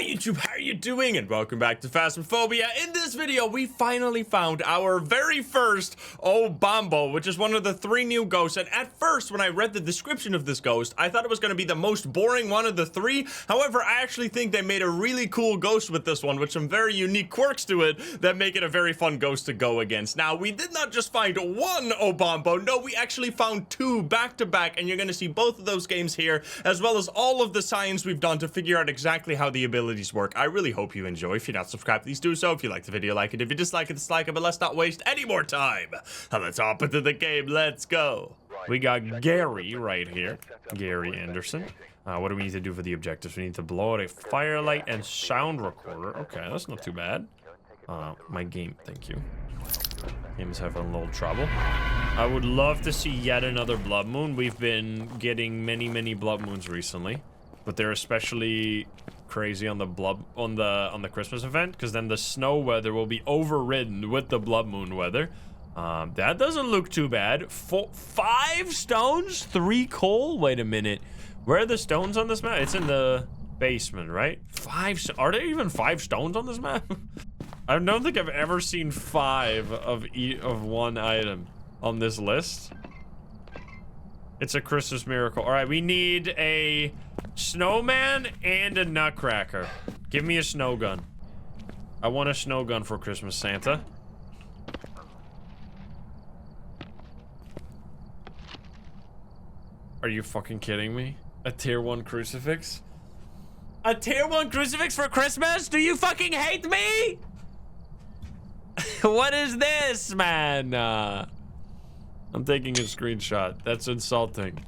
Hi YouTube, how are you doing? And welcome back to Phasmophobia. In this video, we finally found our very first Obambo, which is one of the 3 new ghosts. And at first, when I read the description of this ghost, I thought it was going to be the most boring one of the 3. However, I actually think they made a really cool ghost with this one, with some very unique quirks to it that make it a very fun ghost to go against. Now, we did not just find one Obambo, no, we actually found 2 back to back, and you're going to see both of those games here, as well as all of the science we've done to figure out exactly how the abilities work. I really hope you enjoy. If you're not subscribed, please do so. If you like the video, like it. If you dislike it, dislike it. But let's not waste any more time. Let's hop into the game. Let's go. We got Gary right here. Gary Anderson. What do we need to do for the objectives? We need to blow out a firelight and sound recorder. Okay, that's not too bad. My game, thank you. Game is having a little trouble. I would love to see yet another blood moon. We've been getting many blood moons recently, but they're especially crazy on the Christmas event, because then the snow weather will be overridden with the blood moon weather. That doesn't look too bad. 5 stones, 3 coal. Wait a minute, where are the stones on this map? It's in the basement, right? 5. Are there even 5 stones on this map? I don't think I've ever seen 5 of one item on this list. It's a Christmas miracle. All right, we need a snowman and a nutcracker. Give me a snow gun. I want a snow gun for Christmas, Santa. Are you fucking kidding me? A tier 1 crucifix? A tier 1 crucifix for Christmas? Do you fucking hate me? What is this, man? I'm taking a screenshot. That's insulting.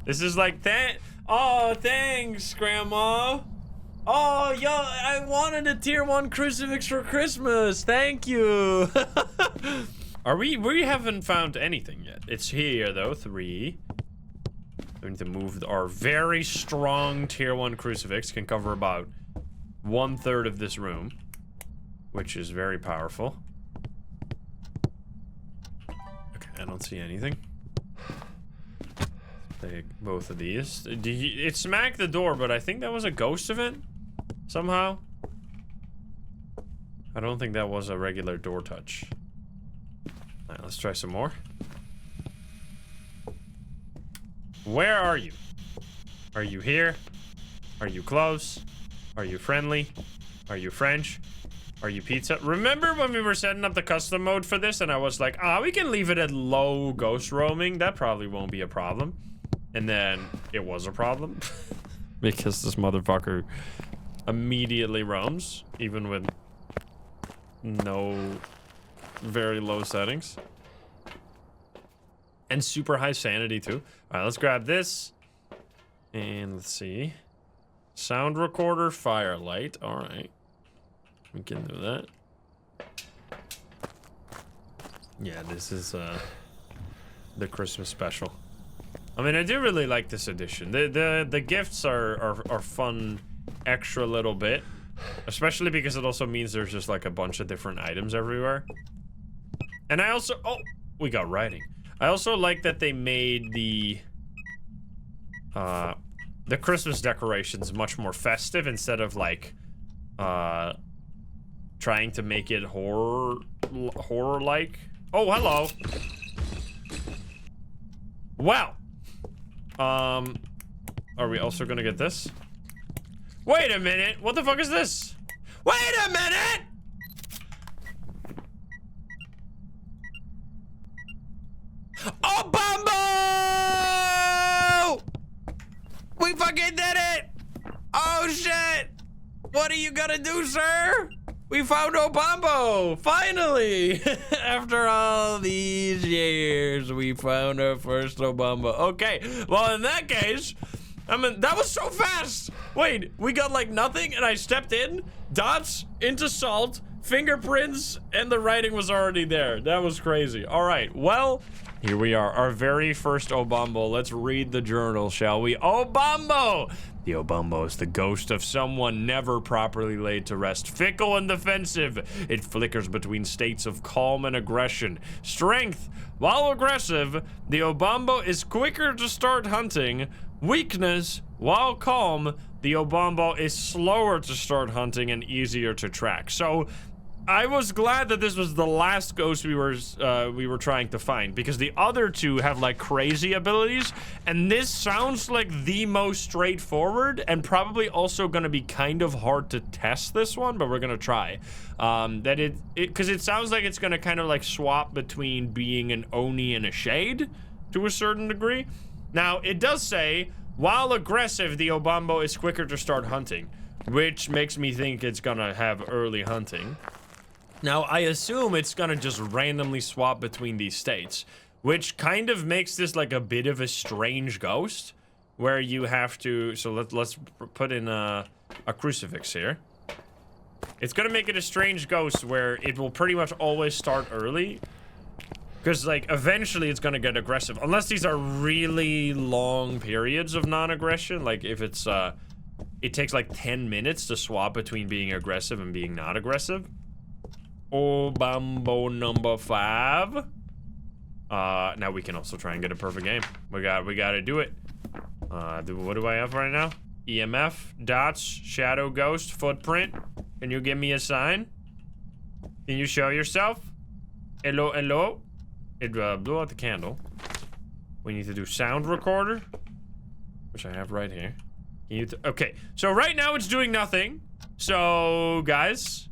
This is like that. Oh, thanks, Grandma. Oh, yo, I wanted a tier 1 crucifix for Christmas. Thank you. We haven't found anything yet. It's here though. 3. We need to move our very strong tier 1 crucifix. Can cover about 1/3 of this room, which is very powerful. Okay, I don't see anything. Take both of these. It smacked the door, but I think that was a ghost event somehow. I don't think that was a regular door touch. All right, let's try some more. Where are you? Are you here? Are you close? Are you friendly? Are you French? Are you pizza? Remember when we were setting up the custom mode for this and I was like, we can leave it at low ghost roaming. That probably won't be a problem. And then it was a problem because this motherfucker immediately roams, even with no very low settings. And super high sanity too. All right, let's grab this. And let's see. Sound recorder, firelight. All right. We can do that. Yeah, this is the Christmas special. I mean, I do really like this edition. The gifts are fun, extra little bit, especially because it also means there's just like a bunch of different items everywhere. And I also we got writing. I also like that they made the Christmas decorations much more festive instead of like trying to make it horror-like. Oh, hello. Well, are we also gonna get this? Wait a minute, what the fuck is this? Wait a minute! Obambo! We fucking did it! Oh shit! What are you gonna do, sir? We found Obambo! Finally! After all these years, we found our first Obambo. Okay, well in that case, I mean, that was so fast! Wait, we got like nothing and I stepped in, dots into salt, fingerprints, and the writing was already there. That was crazy. All right, well, here we are, our very first Obambo. Let's read the journal, shall we? Obambo! The Obambo is the ghost of someone never properly laid to rest. Fickle and defensive, it flickers between states of calm and aggression. Strength, while aggressive, the Obambo is quicker to start hunting. Weakness, while calm, the Obambo is slower to start hunting and easier to track. So I was glad that this was the last ghost we were trying to find, because the other two have like crazy abilities, and this sounds like the most straightforward and probably also gonna be kind of hard to test this one, but we're gonna try. Because it sounds like it's gonna kind of like swap between being an Oni and a Shade to a certain degree. Now it does say, while aggressive, the Obambo is quicker to start hunting, which makes me think it's gonna have early hunting. Now, I assume it's gonna just randomly swap between these states, which kind of makes this like a bit of a strange ghost, where you have to, so let's put in a crucifix here. It's gonna make it a strange ghost where it will pretty much always start early, because like eventually it's gonna get aggressive, unless these are really long periods of non-aggression, like if it's, it takes like 10 minutes to swap between being aggressive and being not aggressive. Obambo number 5. Now we can also try and get a perfect game. We gotta do it. What do I have right now? EMF, dots, shadow, ghost, footprint. Can you give me a sign? Can you show yourself? Hello, hello? It blew out the candle. We need to do sound recorder, which I have right here. Can you okay, so right now it's doing nothing. So guys,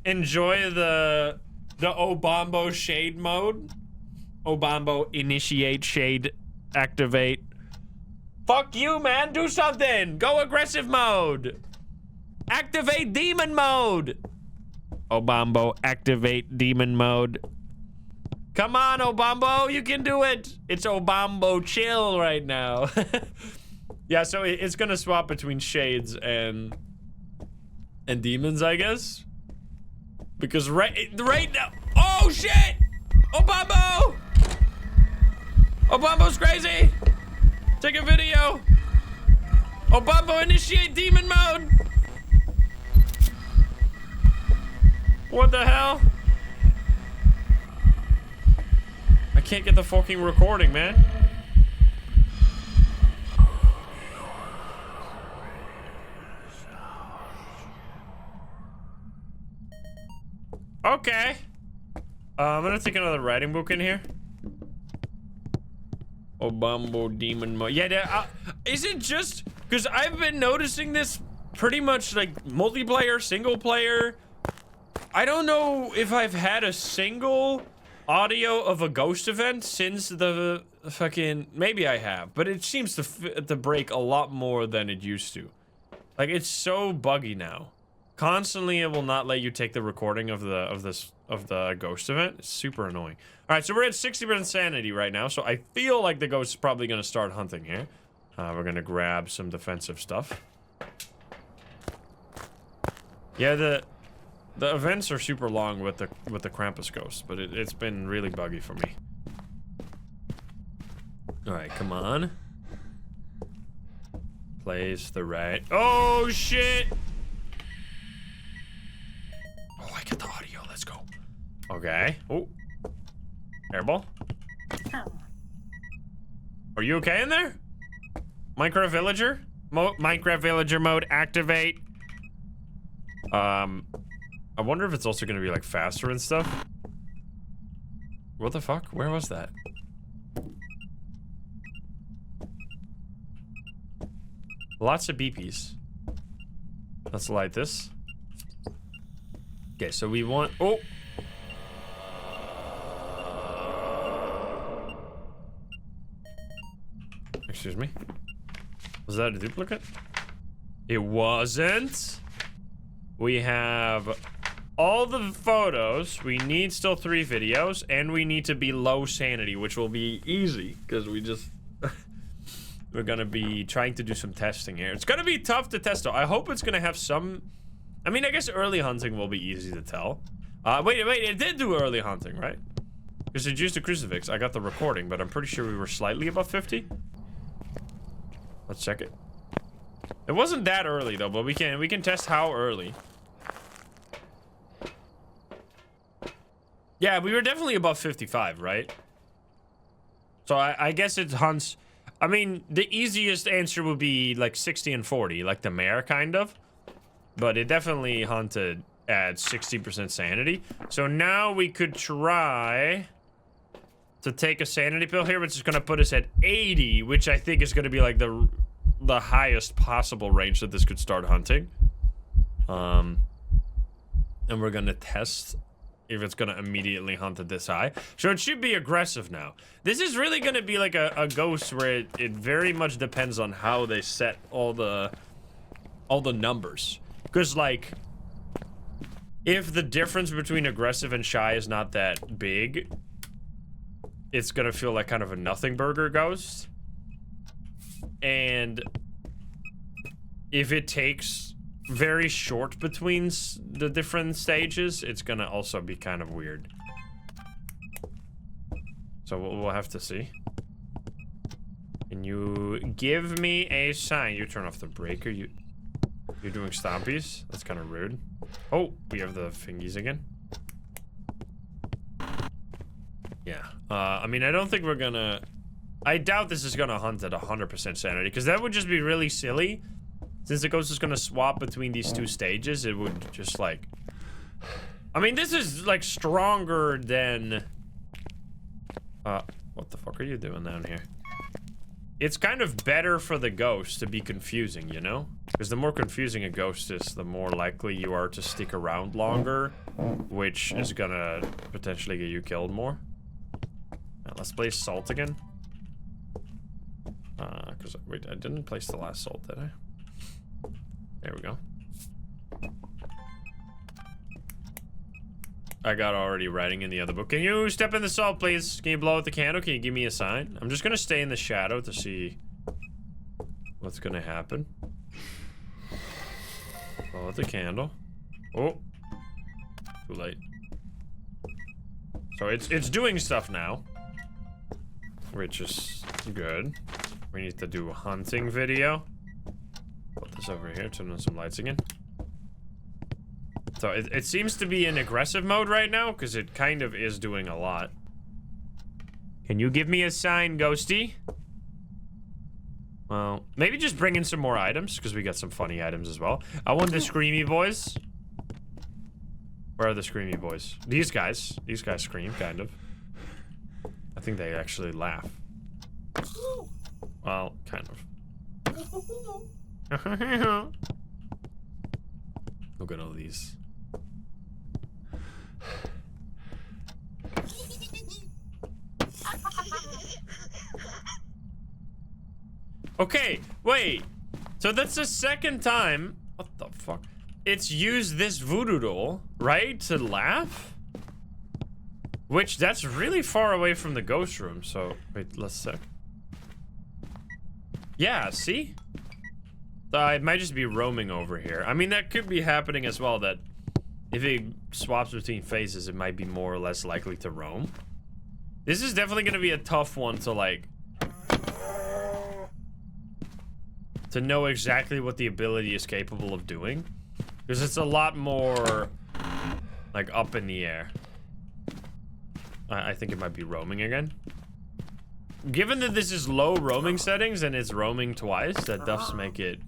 enjoy the Obambo shade mode. Obambo initiate, shade, activate. Fuck you, man, do something. Go aggressive mode. Activate demon mode. Obambo, activate demon mode. Come on, Obambo, you can do it. It's Obambo chill right now. Yeah, so it's gonna swap between shades and demons, I guess. Because right now, oh shit! Obambo! Obambo's crazy! Take a video! Obambo initiate demon mode! What the hell? I can't get the fucking recording, man. Okay. I'm gonna take another writing book in here. Obambo demon mode. Yeah, is it just because I've been noticing this pretty much like multiplayer, single player? I don't know if I've had a single audio of a ghost event since the fucking, maybe I have, but it seems to break a lot more than it used to. Like, it's so buggy now. Constantly it will not let you take the recording of the ghost event. It's super annoying. All right, so we're at 60% sanity right now, so I feel like the ghost is probably gonna start hunting here. We're gonna grab some defensive stuff. Yeah, the events are super long with the Krampus ghost, but it's been really buggy for me. All right, come on. Plays the right. Oh shit! Oh, I get the audio. Let's go. Okay. Oh, airball. Are you okay in there? Minecraft villager? Minecraft villager mode activate. I wonder if it's also gonna be like faster and stuff. What the fuck? Where was that? Lots of beepies. Let's light this. Okay, so we want, oh! Excuse me. Was that a duplicate? It wasn't. We have all the photos. We need still 3 videos, and we need to be low sanity, which will be easy because we just we're gonna be trying to do some testing here. It's gonna be tough to test though. I hope it's gonna have some, I mean, I guess early hunting will be easy to tell. Wait, it did do early hunting, right? Because it used a crucifix. I got the recording, but I'm pretty sure we were slightly above 50. Let's check it. It wasn't that early though, but we can test how early. Yeah, we were definitely above 55, right? So I guess it hunts. I mean, the easiest answer would be like 60 and 40, like the mayor kind of. But it definitely hunted at 60% sanity. So now we could try to take a sanity pill here, which is going to put us at 80, which I think is going to be like the highest possible range that this could start hunting. And we're going to test if it's going to immediately hunt at this high. So it should be aggressive now. This is really going to be like a ghost where it very much depends on how they set all the numbers. Because, like, if the difference between aggressive and shy is not that big, it's going to feel like kind of a nothing burger ghost. And if it takes very short between the different stages, it's gonna also be kind of weird. So we'll have to see. Can you give me a sign? You turn off the breaker. You're doing stompies? That's kind of rude. Oh, we have the fingies again. Yeah. I mean, I don't think we're gonna... I doubt this is gonna hunt at 100% sanity, because that would just be really silly. Since the ghost is gonna swap between these two stages, it would just like... I mean, this is like stronger than... what the fuck are you doing down here? It's kind of better for the ghost to be confusing, you know? Because the more confusing a ghost is, the more likely you are to stick around longer, which is gonna potentially get you killed more. Now, let's play salt again. Because, wait, I didn't place the last salt, did I? There we go. I got already writing in the other book. Can you step in the salt, please? Can you blow out the candle? Can you give me a sign? I'm just gonna stay in the shadow to see what's gonna happen. Blow out the candle. Oh. Too late. So it's doing stuff now. Which is good. We need to do a hunting video. Put this over here, turn on some lights again. So it seems to be in aggressive mode right now, because it kind of is doing a lot. Can you give me a sign, Ghosty? Well, maybe just bring in some more items, because we got some funny items as well. I want the Screamy Boys. Where are the Screamy Boys? These guys. These guys scream, kind of. I think they actually laugh. Well, kind of. Look at all these. Okay, wait. So that's the second time. What the fuck? It's used this voodoo doll, right? To laugh? Which, that's really far away from the ghost room, so... Wait, let's sec. Yeah, see? It might just be roaming over here. I mean, that could be happening as well, that if it swaps between phases, it might be more or less likely to roam. This is definitely going to be a tough one to, like... to know exactly what the ability is capable of doing. Because it's a lot more, like, up in the air. I think it might be roaming again. Given that this is low roaming settings and it's roaming twice, that does make it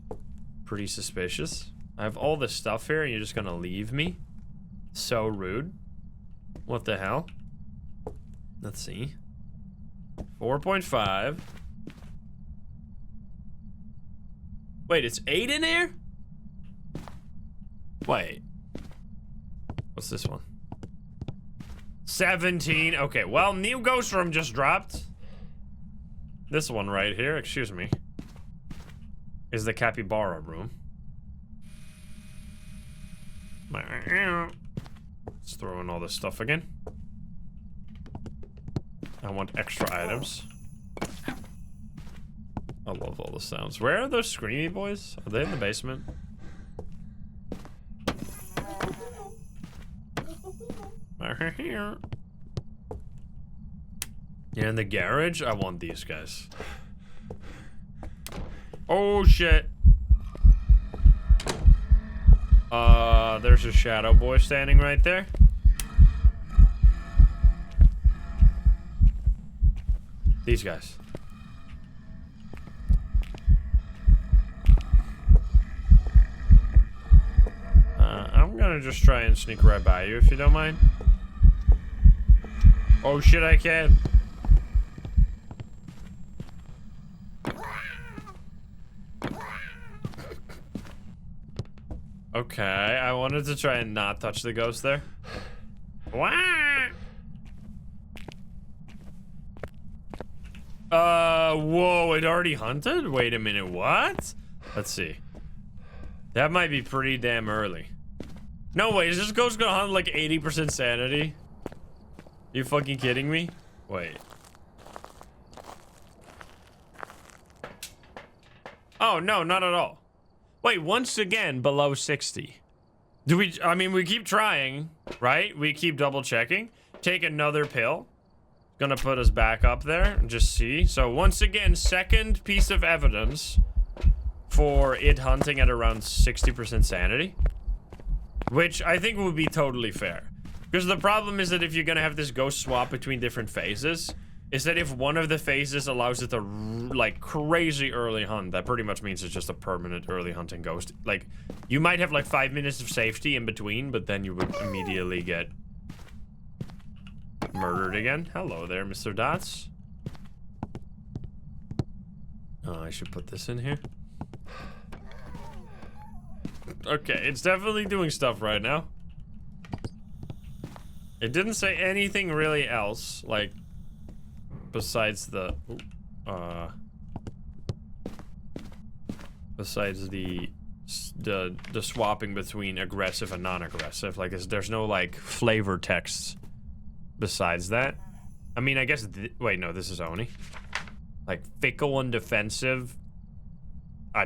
pretty suspicious. I have all this stuff here and you're just gonna leave me? So rude. What the hell? Let's see. 4.5. Wait, it's 8 in here? Wait. What's this one? 17. Okay, well, new ghost room just dropped. This one right here, excuse me, is the capybara room. Let's throw in all this stuff again. I want extra items. I love all the sounds. Where are those Screamy Boys? Are they in the basement? Here. Yeah, in the garage, I want these guys. Oh shit. There's a shadow boy standing right there. These guys. gonna just try and sneak right by you if you don't mind. Oh shit, I can. Okay, I wanted to try and not touch the ghost there. Wah! Whoa, it already hunted? Wait a minute, what? Let's see. That might be pretty damn early. No way, is this ghost gonna hunt like 80% sanity? You fucking kidding me? Wait. Oh, no, not at all. Wait, once again, below 60. Do we, I mean, we keep trying, right? We keep double checking. Take another pill. Gonna put us back up there and just see. So once again, second piece of evidence for it hunting at around 60% sanity. Which I think would be totally fair. Because the problem is that if you're gonna have this ghost swap between different phases, is that if one of the phases allows it to like crazy early hunt, that pretty much means it's just a permanent early hunting ghost. Like, you might have like 5 minutes of safety in between, but then you would immediately get murdered again. Hello there, Mr. Dots. Oh, I should put this in here. Okay, it's definitely doing stuff right now. It didn't say anything really else, like, besides the, besides the swapping between aggressive and non-aggressive. Like, there's no, like, flavor texts besides that. I mean, I guess, wait, no, this is Oni. Like, fickle and defensive.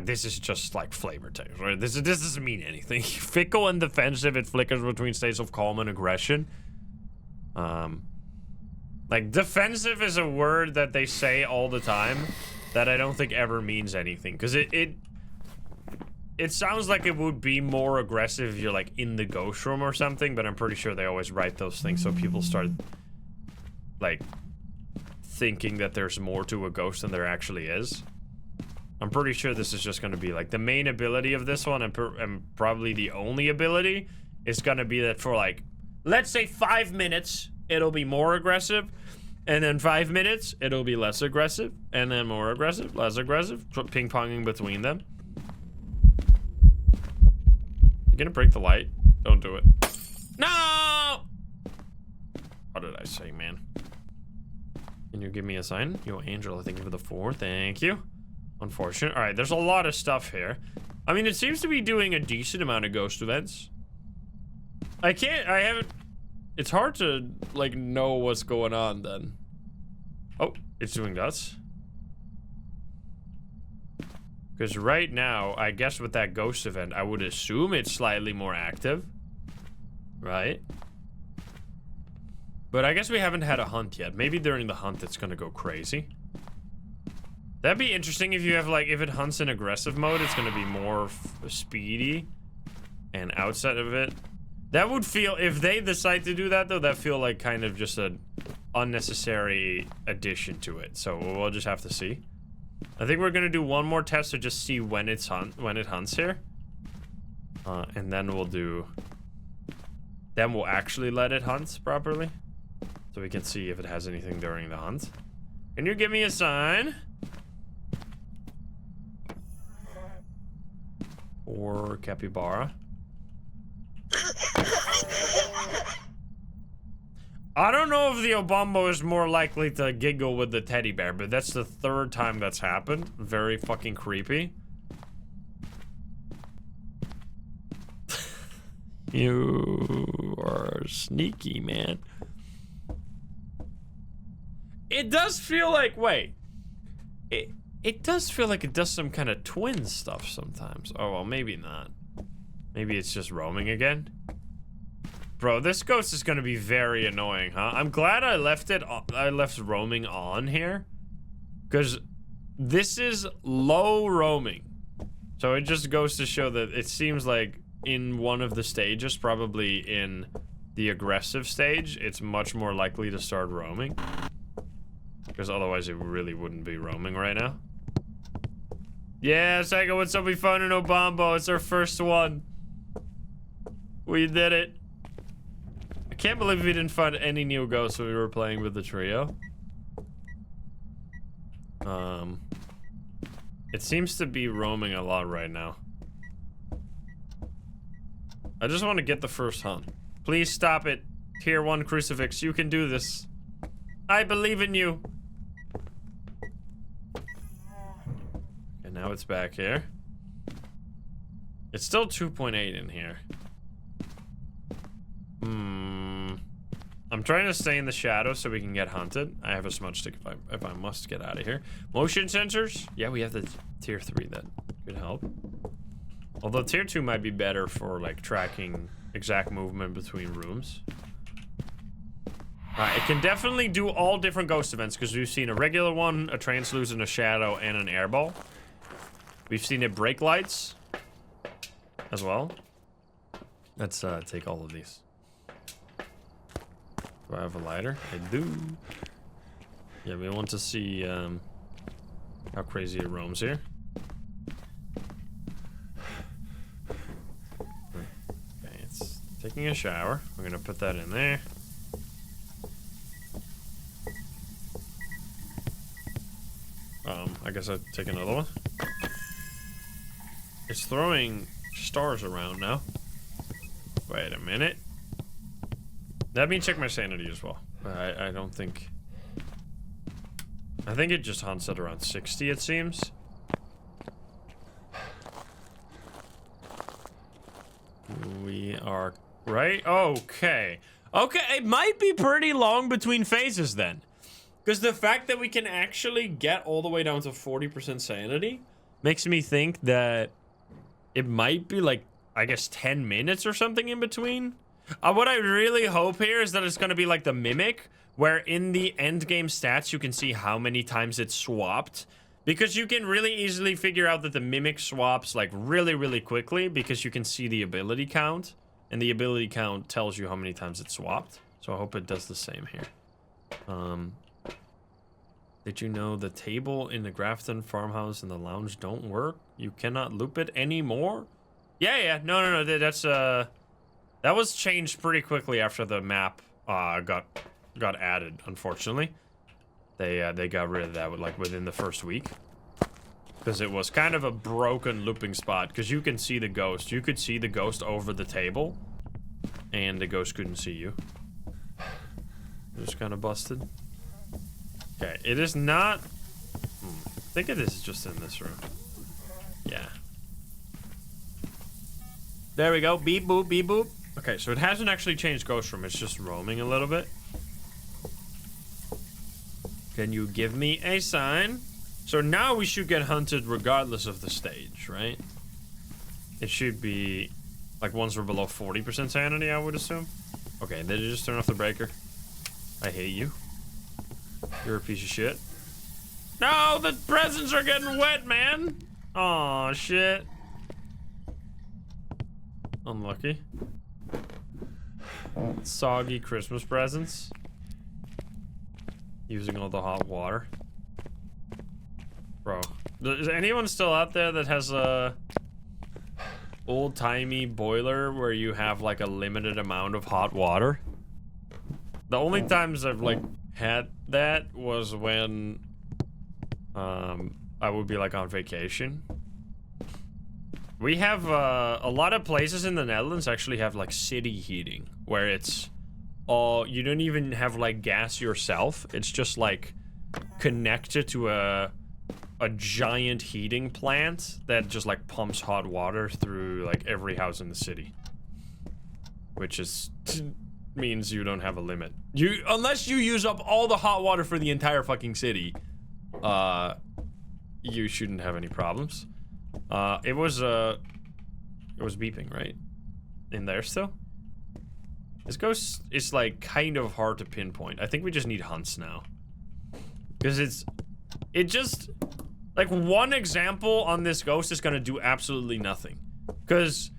This is just, like, flavor text, right? This doesn't mean anything. Fickle and defensive, it flickers between states of calm and aggression. Like, defensive is a word that they say all the time that I don't think ever means anything. Because it sounds like it would be more aggressive if you're, like, in the ghost room or something, but I'm pretty sure they always write those things so people start, like, thinking that there's more to a ghost than there actually is. I'm pretty sure this is just going to be, like, the main ability of this one, and probably the only ability, is going to be that for, like, let's say 5 minutes, it'll be more aggressive, and then 5 minutes, it'll be less aggressive, and then more aggressive, less aggressive, ping-ponging between them. You're gonna break the light? Don't do it. No! What did I say, man? Can you give me a sign? Yo, Angela, thank you for the 4. Thank you. Unfortunate. All right, there's a lot of stuff here. I mean, it seems to be doing a decent amount of ghost events. I haven't... It's hard to, like, know what's going on, then. Oh, it's doing dots. Because right now, I guess with that ghost event, I would assume it's slightly more active. Right? But I guess we haven't had a hunt yet. Maybe during the hunt, it's gonna go crazy. That'd be interesting if you have, like, if it hunts in aggressive mode, it's gonna be more speedy. And outside of it... That would feel, if they decide to do that, though, that feel like kind of just an unnecessary addition to it. So we'll just have to see. I think we're gonna do one more test to just see when it hunts here. And then we'll do... Then we'll actually let it hunt properly. So we can see if it has anything during the hunt. Can you give me a sign? Or capybara. I don't know if the Obambo is more likely to giggle with the teddy bear, but that's the 3rd time that's happened. Very fucking creepy. You are sneaky, man. It does feel like, wait. It does feel like it does some kind of twin stuff sometimes. Oh, well, maybe not. Maybe it's just roaming again. Bro, this ghost is gonna be very annoying, huh? I'm glad I left roaming on here. Because this is low roaming. So it just goes to show that it seems like in one of the stages, probably in the aggressive stage, it's much more likely to start roaming. Because otherwise it really wouldn't be roaming right now. Yeah, Psycho, what's up? We found an Obambo. It's our first one. We did it. I can't believe we didn't find any new ghosts when we were playing with the trio. It seems to be roaming a lot right now. I just want to get the first hunt. Please stop it. Tier 1 crucifix, you can do this. I believe in you. And now it's back here. It's still 2.8 in here. I'm trying to stay in the shadow so we can get hunted. I have a smudge stick if I must get out of here. Motion sensors? Yeah, we have the tier 3 that could help. Although tier 2 might be better for like tracking exact movement between rooms. It can definitely do all different ghost events because we've seen a regular one, a translucent, a shadow, and an airball. We've seen it break lights as well. Let's take all of these. Do I have a lighter? I do. Yeah, we want to see how crazy it roams here. Okay, it's taking a shower. We're gonna put that in there. I guess I'll take another one. It's throwing stars around now. Wait a minute. Let me check my sanity as well. I don't think... I think it just hunts at around 60, it seems. We are... Right? Okay. Okay, it might be pretty long between phases then. Because the fact that we can actually get all the way down to 40% sanity makes me think that it might be like, I guess, 10 minutes or something in between. What I really hope here is that it's going to be like the Mimic, where in the end game stats you can see how many times it's swapped. Because you can really easily figure out that the Mimic swaps like really quickly because you can see the ability count. And the ability count tells you how many times it's swapped. So I hope it does the same here. Did you know the table in the Grafton farmhouse and the lounge don't work? You cannot loop it anymore? Yeah. No. That's that was changed pretty quickly after the map got added. Unfortunately, they got rid of that like within the first week because it was kind of a broken looping spot. Because you can see the ghost. You could see the ghost over the table, and the ghost couldn't see you. It was kind of busted. Okay, it is not... I think it is just in this room. Yeah. There we go. Beep boop, beep boop. Okay, so it hasn't actually changed ghost room. It's just roaming a little bit. Can you give me a sign? So now we should get hunted regardless of the stage, right? It should be... Like once we're below 40% sanity, I would assume. Okay, did you just turn off the breaker? I hate you. You're a piece of shit. No, the presents are getting wet, man. Aw, shit. Unlucky. Soggy Christmas presents. Using all the hot water. Bro, is anyone still out there that has a old-timey boiler where you have like a limited amount of hot water? The only times I've like had that was when I would be like on vacation. We have a lot of places in the Netherlands actually have like city heating where it's all, you don't even have like gas yourself. It's just like connected to a giant heating plant that just like pumps hot water through like every house in the city, which is means you don't have a limit. Unless you use up all the hot water for the entire fucking city, you shouldn't have any problems. It was beeping, right? In there still? This ghost is like kind of hard to pinpoint. I think we just need hunts now. Because it just, like one example on this ghost is gonna do absolutely nothing. Because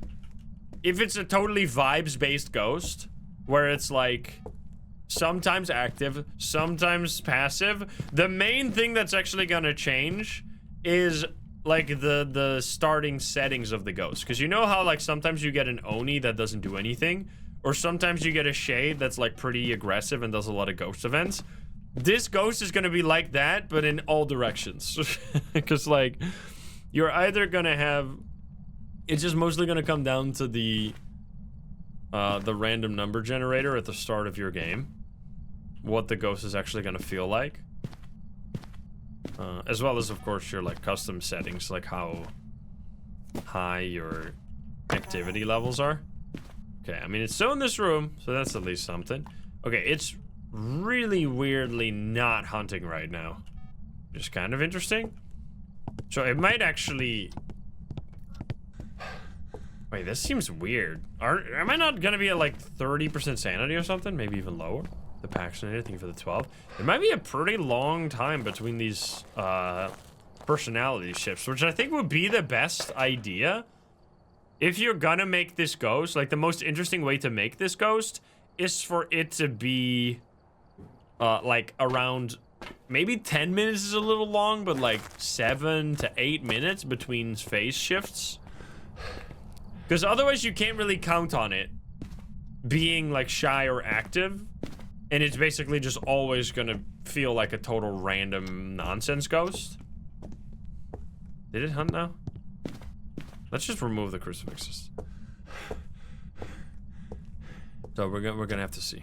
if it's a totally vibes-based ghost, where it's like sometimes active, sometimes passive, the main thing that's actually gonna change is like the starting settings of the ghost, because you know how like sometimes you get an Oni that doesn't do anything, or sometimes you get a shade that's like pretty aggressive and does a lot of ghost events. This ghost is gonna be like that, but in all directions. Because like you're either gonna have, it's just mostly gonna come down to the random number generator at the start of your game, what the ghost is actually gonna feel like. As well as, of course, your like custom settings, like how high your activity levels are. Okay, I mean, it's still in this room, so that's at least something. Okay, it's really weirdly not hunting right now. Just kind of interesting. So it might actually... Wait, this seems weird. Am I not gonna be at like 30% sanity or something? Maybe even lower? The vaccinated, thank you for the 12. It might be a pretty long time between these personality shifts, which I think would be the best idea. If you're gonna make this ghost, like the most interesting way to make this ghost is for it to be like around, maybe 10 minutes is a little long, but like 7 to 8 minutes between phase shifts. Because otherwise you can't really count on it being like shy or active. And it's basically just always gonna feel like a total random nonsense ghost. Did it hunt now? Let's just remove the crucifixes. So we're gonna have to see.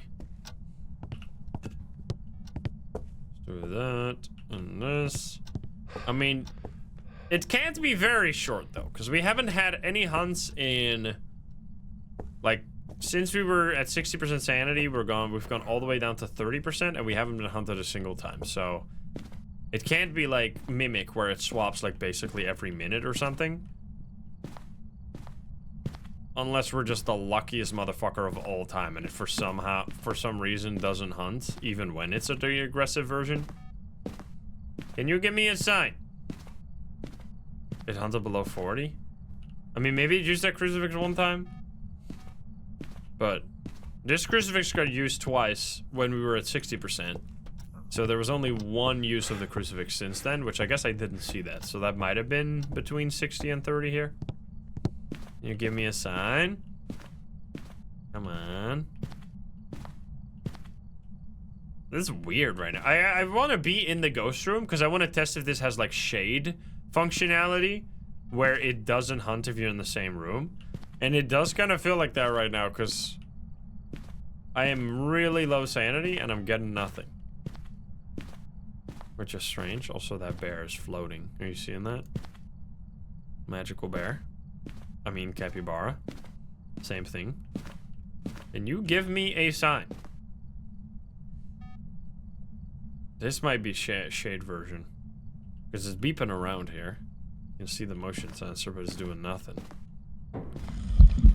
Let's do that and this. I mean, it can't be very short though, because we haven't had any hunts in like, since we were at 60% sanity, we've gone all the way down to 30%, and we haven't been hunted a single time. So it can't be like Mimic, where it swaps like basically every minute or something. Unless we're just the luckiest motherfucker of all time, and it for some reason doesn't hunt, even when it's the aggressive version. Can you give me a sign? It hunted below 40? I mean, maybe it used that crucifix one time. But this crucifix got used twice when we were at 60%. So there was only one use of the crucifix since then, which I guess I didn't see that. So that might have been between 60 and 30 here. Can you give me a sign? Come on. This is weird right now. I want to be in the ghost room because I want to test if this has like shade functionality where it doesn't hunt if you're in the same room. And it does kind of feel like that right now, because I am really low sanity and I'm getting nothing. Which is strange. Also, that bear is floating. Are you seeing that? Magical bear. I mean, capybara. Same thing. Can you give me a sign? This might be shade version. Because it's beeping around here. You can see the motion sensor, but it's doing nothing.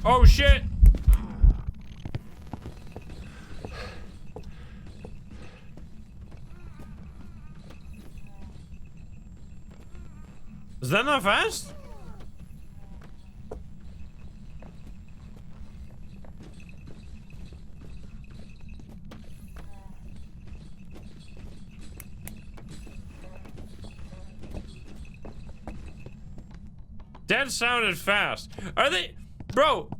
Oh shit! Is that not fast? That sounded fast. Are they... Bro,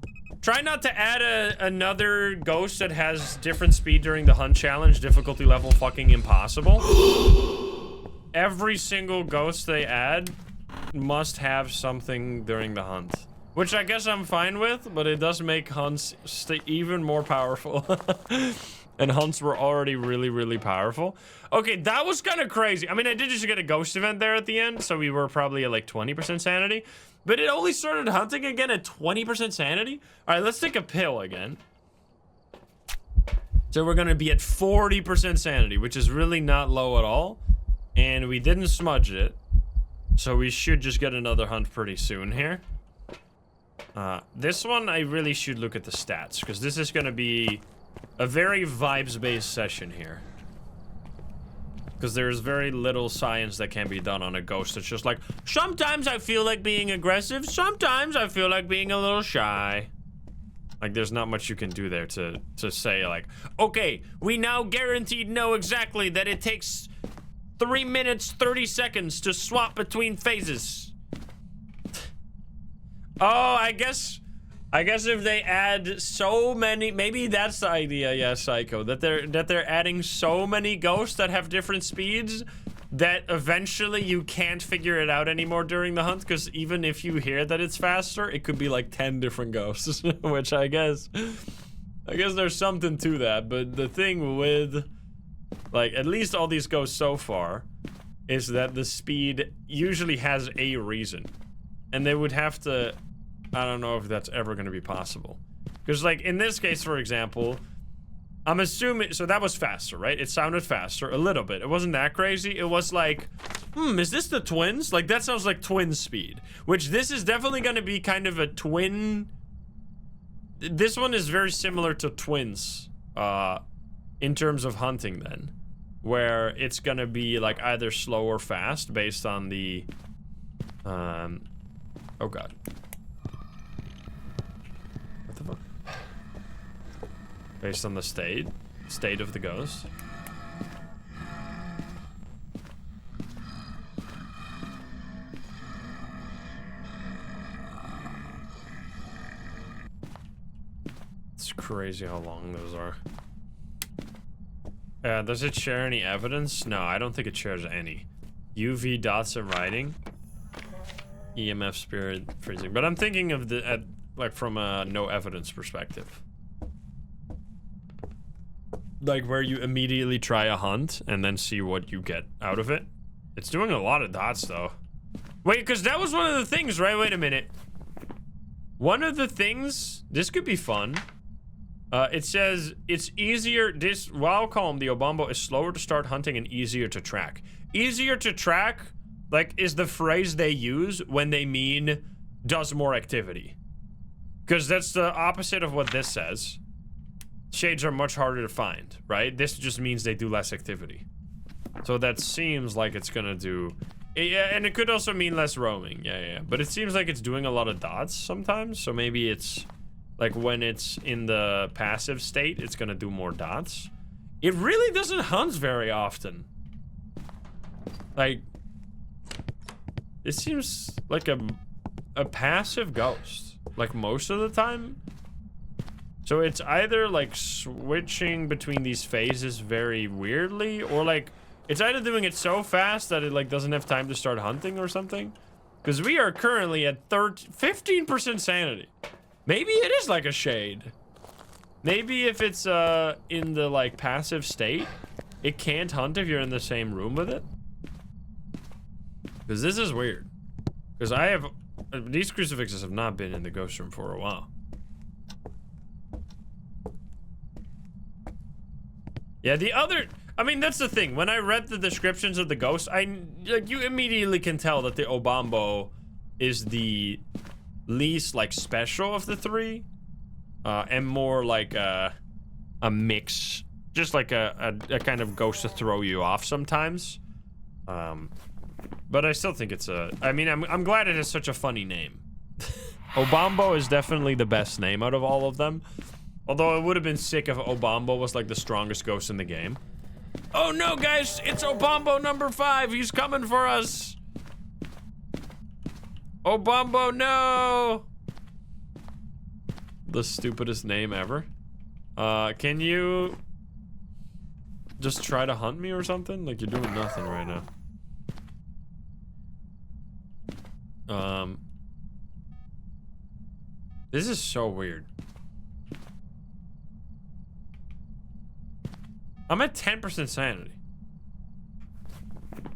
try not to add another ghost that has different speed during the hunt challenge. Difficulty level fucking impossible. Every single ghost they add must have something during the hunt. Which I guess I'm fine with, but it does make hunts even more powerful. And hunts were already really, really powerful. Okay, that was kind of crazy. I mean, I did just get a ghost event there at the end, so we were probably at like 20% sanity. But it only started hunting again at 20% sanity? Alright, let's take a pill again. So we're gonna be at 40% sanity, which is really not low at all. And we didn't smudge it. So we should just get another hunt pretty soon here. This one, I really should look at the stats, because this is gonna be a very vibes-based session here. Because there's very little science that can be done on a ghost. It's just like, sometimes I feel like being aggressive, sometimes I feel like being a little shy. Like, there's not much you can do there to say, like, okay, we now guaranteed know exactly that it takes 3 minutes, 30 seconds to swap between phases. Oh, I guess if they add so many, maybe that's the idea, yeah, Psycho, that they're adding so many ghosts that have different speeds that eventually you can't figure it out anymore during the hunt, because even if you hear that it's faster, it could be like 10 different ghosts, which I guess there's something to that. But the thing with, like, at least all these ghosts so far is that the speed usually has a reason, and they would have to, I don't know if that's ever going to be possible, because like in this case, for example, I'm assuming, so that was faster, right? It sounded faster a little bit. It wasn't that crazy. It was like, is this the twins? Like, that sounds like twin speed, which this is definitely going to be kind of a twin. This one is very similar to twins in terms of hunting then, where it's going to be like either slow or fast based on the, oh God. What the fuck? Based on the state of the ghost. It's crazy how long those are. Does it share any evidence? No, I don't think it shares any. UV dots of writing. EMF spirit freezing. But I'm thinking of the, like from a no evidence perspective. Like where you immediately try a hunt and then see what you get out of it. It's doing a lot of dots though. Wait, because that was one of the things, right? Wait a minute. One of the things, this could be fun. It says it's easier, this wild column, the Obambo is slower to start hunting and easier to track. Easier to track, like, is the phrase they use when they mean does more activity. Because that's the opposite of what this says. Shades are much harder to find, right? This just means they do less activity. So that seems like it's gonna do... Yeah, and it could also mean less roaming. Yeah. But it seems like it's doing a lot of dots sometimes. So maybe it's... like when it's in the passive state, it's gonna do more dots. It really doesn't hunt very often. Like... it seems like a passive ghost. Like most of the time. So it's either like switching between these phases very weirdly, or like it's either doing it so fast that it like doesn't have time to start hunting or something. Because we are currently at 15% sanity. Maybe it is like a shade. Maybe if it's in the like passive state, it can't hunt if you're in the same room with it. Because this is weird. Because I have, these crucifixes have not been in the ghost room for a while. Yeah, the other, I mean, that's the thing. When I read the descriptions of the ghosts, you immediately can tell that the Obambo is the least, like, special of the three. And more like a mix. Just like a kind of ghost to throw you off sometimes. But I still think it's I mean, I'm glad it has such a funny name. Obambo is definitely the best name out of all of them. Although it would have been sick if Obambo was like the strongest ghost in the game. Oh no, guys, it's Obambo number 5. He's coming for us. Obambo, no. The stupidest name ever. Can you just try to hunt me or something? Like, you're doing nothing right now. This is so weird. I'm at 10% sanity.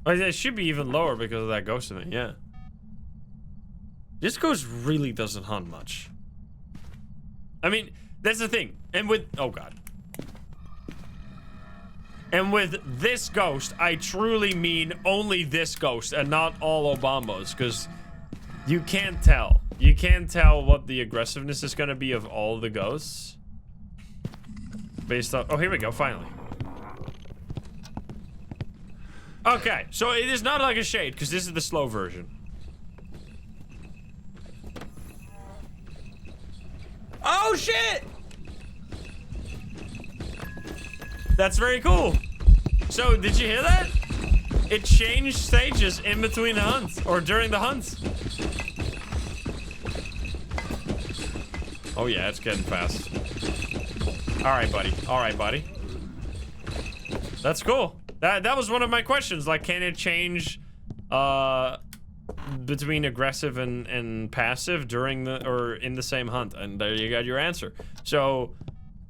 Like, it should be even lower because of that ghost in it, yeah. This ghost really doesn't hunt much. I mean, that's the thing. And with, oh God. And with this ghost, I truly mean only this ghost and not all Obambos, because you can't tell. You can't tell what the aggressiveness is going to be of all the ghosts. Based on, oh, here we go, finally. Okay, so it is not like a shade, because this is the slow version. Oh, shit! That's very cool. So, did you hear that? It changed stages in between the hunts, or during the hunts. Oh yeah, it's getting fast. All right, buddy. All right, buddy. That's cool. That was one of my questions. Like, can it change between aggressive and passive during the or in the same hunt? And there you got your answer. So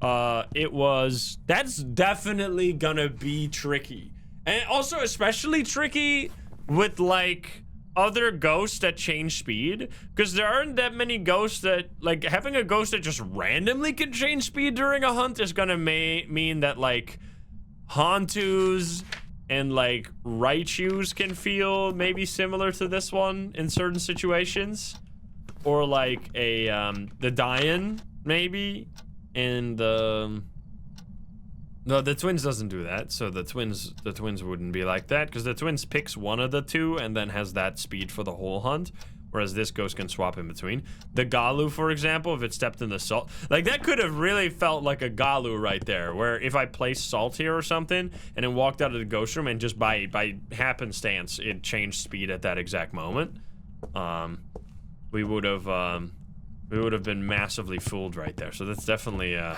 that's definitely gonna be tricky, and also especially tricky with like other ghosts that change speed, because there aren't that many ghosts that, like, having a ghost that just randomly can change speed during a hunt is gonna mean that like Hantus and like Raichus can feel maybe similar to this one in certain situations, or like a the Dayan maybe, and no, the twins doesn't do that. So the twins wouldn't be like that, because the twins picks one of the two and then has that speed for the whole hunt, whereas this ghost can swap in between. The Galu, for example, if it stepped in the salt, like that could have really felt like a Galu right there, where if I placed salt here or something and then walked out of the ghost room and just by happenstance it changed speed at that exact moment, we would have been massively fooled right there. So that's definitely I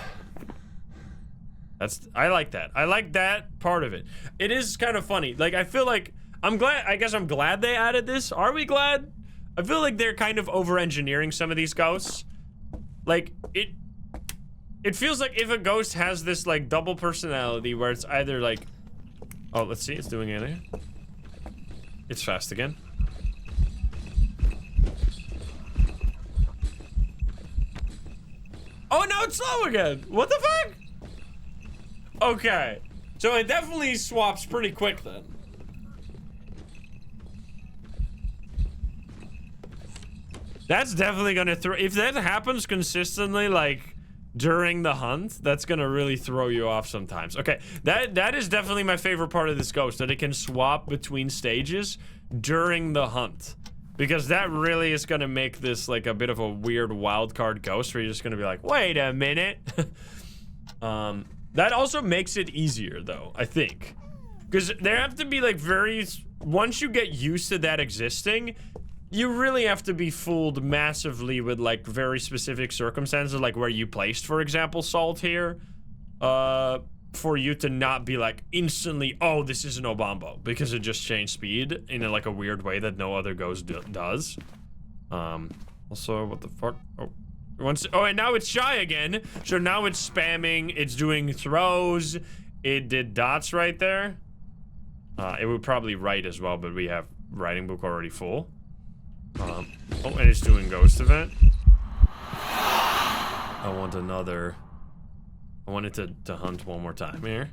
like that. I like that part of it. It is kind of funny. Like, I feel like I guess I'm glad they added this. Are we glad? I feel like they're kind of over-engineering some of these ghosts. Like, it feels like if a ghost has this, like, double personality where it's either, like... Oh, let's see. It's doing it here. It's fast again. Oh, now it's slow again. What the fuck? Okay. So it definitely swaps pretty quick then. That's definitely gonna throw, if that happens consistently, like during the hunt, that's gonna really throw you off sometimes. Okay, that is definitely my favorite part of this ghost, that it can swap between stages during the hunt, because that really is gonna make this like a bit of a weird wild card ghost where you're just gonna be like, wait a minute. That also makes it easier though, I think, because there have to be like once you get used to that existing, you really have to be fooled massively with like very specific circumstances, like where you placed, for example, salt here, for you to not be like instantly, oh, this is an Obambo, because it just changed speed in like a weird way that no other ghost does. Also, what the fuck? Oh, and now it's shy again. So now it's spamming, it's doing throws. It did dots right there. It would probably write as well, but we have writing book already full. Oh, and it's doing ghost event. I want it to hunt one more time here.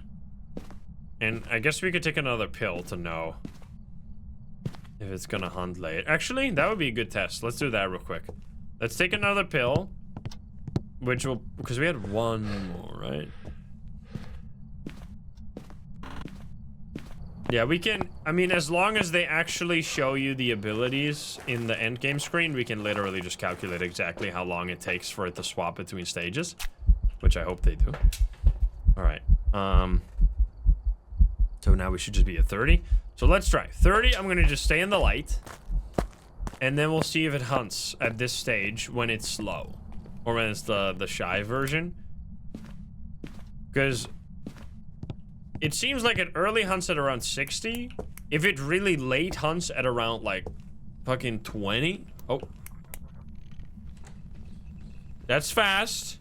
And I guess we could take another pill to know if it's gonna hunt late. Actually, that would be a good test. Let's do that real quick. Let's take another pill, which will, because we had one more, right? Yeah, we can, I mean, as long as they actually show you the abilities in the endgame screen, we can literally just calculate exactly how long it takes for it to swap between stages, which I hope they do. All right, so now we should just be at 30. So let's try 30. I'm gonna just stay in the light, and then we'll see if it hunts at this stage when it's slow, or when it's the shy version. Because it seems like it early hunts at around 60. If it really late hunts at around like fucking 20. Oh. That's fast.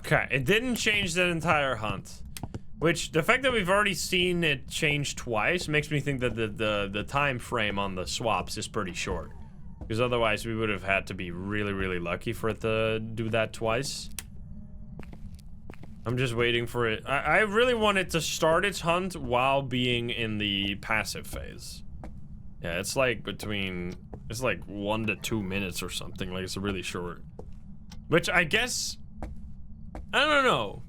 Okay, it didn't change that entire hunt, which the fact that we've already seen it change twice makes me think that the time frame on the swaps is pretty short, because otherwise we would have had to be really lucky for it to do that twice. I'm just waiting for it. I really want it to start its hunt while being in the passive phase. Yeah, it's like it's like 1 to 2 minutes or something. Like, it's really short, which I guess, I don't know.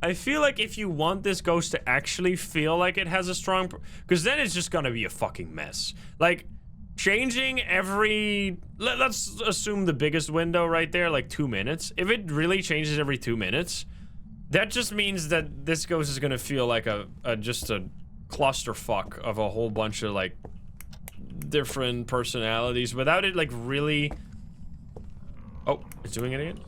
I feel like if you want this ghost to actually feel like it has a strong... Because then it's just gonna be a fucking mess. Like, changing every... Let's assume the biggest window right there, like 2 minutes. If it really changes every 2 minutes, that just means that this ghost is gonna feel like just a clusterfuck of a whole bunch of, like, different personalities without it, like, really... Oh, it's doing it again?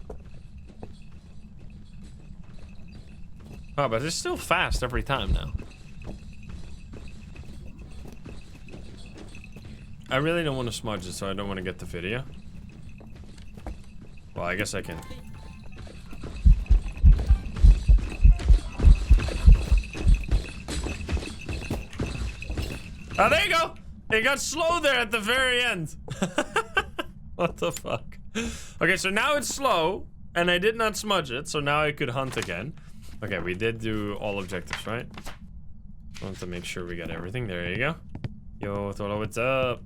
Oh, but it's still fast every time now. I really don't want to smudge it, so I don't want to get the video. Well, I guess I can. Oh, there you go! It got slow there at the very end. What the fuck? Okay, so now it's slow, and I did not smudge it, so now I could hunt again. Okay, we did do all objectives, right? I want to make sure we got everything. There you go. Yo, Tolo, what's up?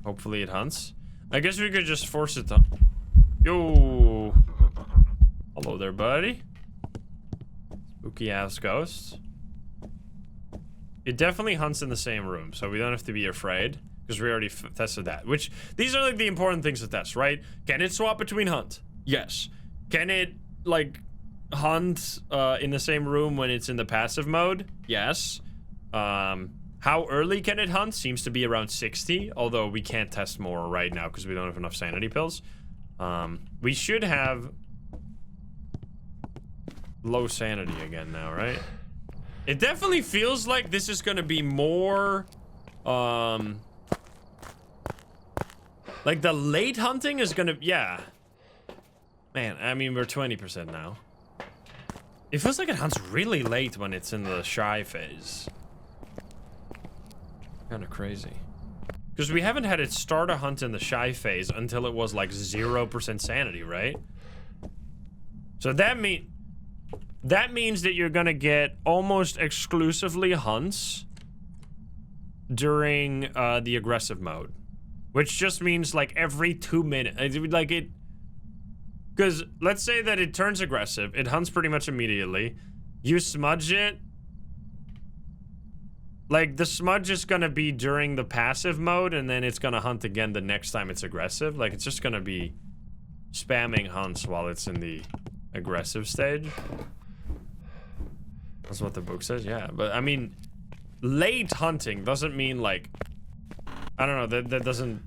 Hopefully it hunts. I guess we could just force it to... Yo! Hello there, buddy. Spooky ass ghost. It definitely hunts in the same room, so we don't have to be afraid. Because we already tested that. Which, these are like the important things to test, right? Can it swap between hunt? Yes. Can it, like, hunt in the same room when it's in the passive mode? Yes. How early can it hunt? Seems to be around 60, although we can't test more right now because we don't have enough sanity pills. We should have low sanity again now, right? It definitely feels like this is gonna be more, like the late hunting is gonna, yeah. Man, I mean, we're 20% now. It feels like it hunts really late when it's in the shy phase. Kind of crazy. Because we haven't had it start a hunt in the shy phase until it was like 0% sanity, right? So that means that you're gonna get almost exclusively hunts during the aggressive mode. Which just means like every 2 minutes, like it... Because let's say that it turns aggressive, it hunts pretty much immediately. You smudge it. Like, the smudge is gonna be during the passive mode, and then it's gonna hunt again the next time it's aggressive. Like, it's just gonna be spamming hunts while it's in the aggressive stage. That's what the book says, yeah. But, I mean, late hunting doesn't mean, like... I don't know, that doesn't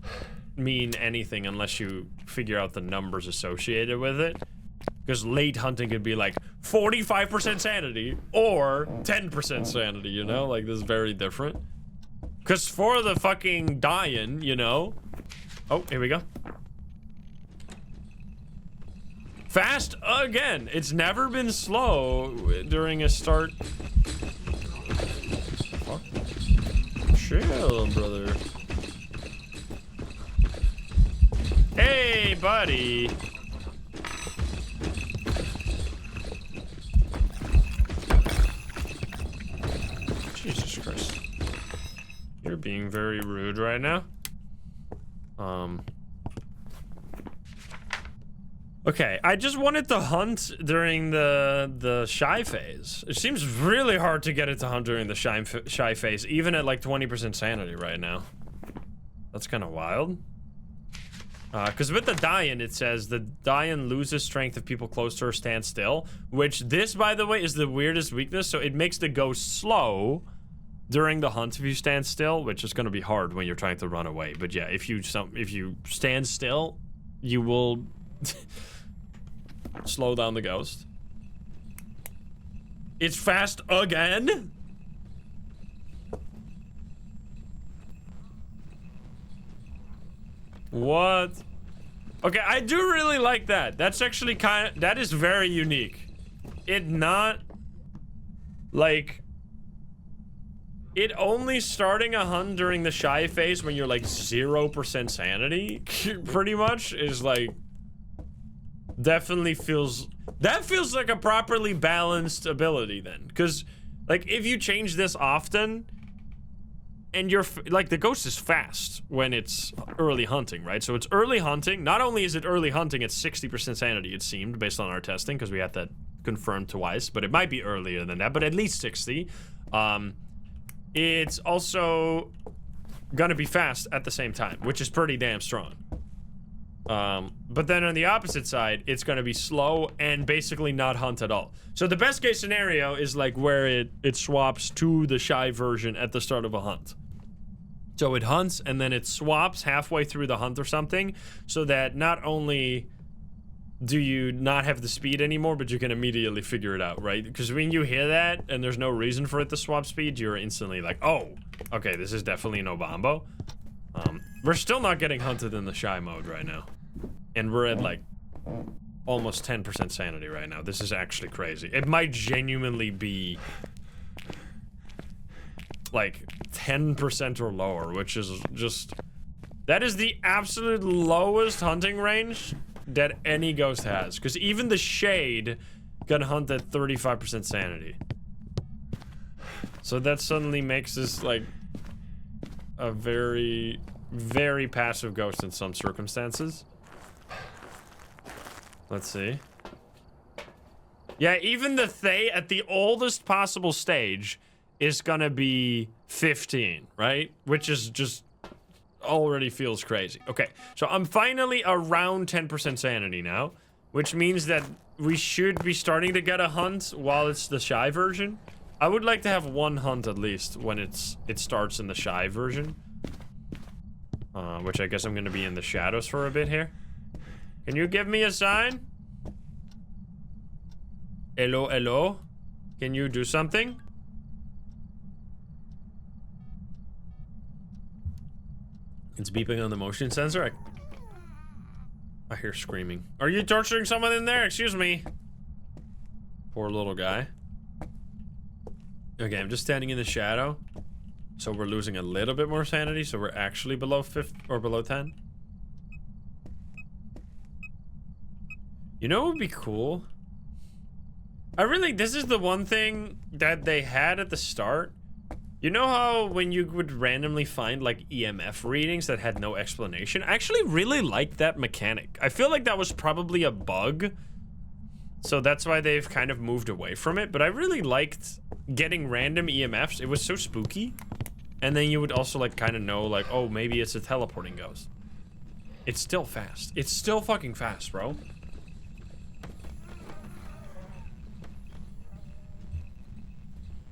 mean anything unless you figure out the numbers associated with it. Because late hunting could be like 45% sanity or 10% sanity, you know? Like, this is very different. Because for the fucking Dayan, you know? Oh, here we go. Fast again. It's never been slow during a start. Fuck. Chill, brother. Hey, buddy. Jesus Christ. You're being very rude right now. Okay, I just wanted to hunt during the shy phase. It seems really hard to get it to hunt during the shy phase, even at like 20% sanity right now. That's kind of wild. Because with the Dayan, it says the Dayan loses strength if people close to her stand still, which this, by the way, is the weirdest weakness. So it makes the ghost slow during the hunt if you stand still, which is going to be hard when you're trying to run away. But yeah, if you stand still, you will slow down the ghost. It's fast again. What? Okay, I do really like that. That's actually that is very unique. It not like it only starting a hunt during the shy phase when you're like 0% sanity pretty much is like definitely feels like a properly balanced ability then, because like if you change this often, and like, the ghost is fast when it's early hunting, right? So it's early hunting. Not only is it early hunting, it's 60% sanity, it seemed, based on our testing, because we had that confirmed twice, but it might be earlier than that, but at least 60. It's also gonna be fast at the same time, which is pretty damn strong. But then on the opposite side, it's gonna be slow and basically not hunt at all. So the best case scenario is like where it swaps to the shy version at the start of a hunt. So it hunts and then it swaps halfway through the hunt or something, so that not only do you not have the speed anymore, but you can immediately figure it out, right? Because when you hear that and there's no reason for it to swap speed, you're instantly like, oh, okay, this is definitely an Obambo. We're still not getting hunted in the shy mode right now. And we're at like almost 10% sanity right now. This is actually crazy. It might genuinely be like 10% or lower, which is just... That is the absolute lowest hunting range that any ghost has. Because even the Shade can hunt at 35% sanity. So that suddenly makes this like a very, very passive ghost in some circumstances. Let's see. Yeah, even the Thay at the oldest possible stage is gonna be 15, right? Which is just already feels crazy. Okay, so I'm finally around 10% sanity now, which means that we should be starting to get a hunt while it's the shy version. I would like to have one hunt at least when it starts in the shy version. Which I guess I'm gonna be in the shadows for a bit here. Can you give me a sign? Hello, hello? Can you do something? It's beeping on the motion sensor. I hear screaming. Are you torturing someone in there? Excuse me. Poor little guy. Okay, I'm just standing in the shadow. So we're losing a little bit more sanity, so we're actually below 50 or below 10. You know what would be cool? This is the one thing that they had at the start. You know how when you would randomly find like EMF readings that had no explanation? I actually really liked that mechanic. I feel like that was probably a bug. So that's why they've kind of moved away from it. But I really liked getting random EMFs. It was so spooky. And then you would also like kind of know like, oh, maybe it's a teleporting ghost. It's still fast. It's still fucking fast, bro.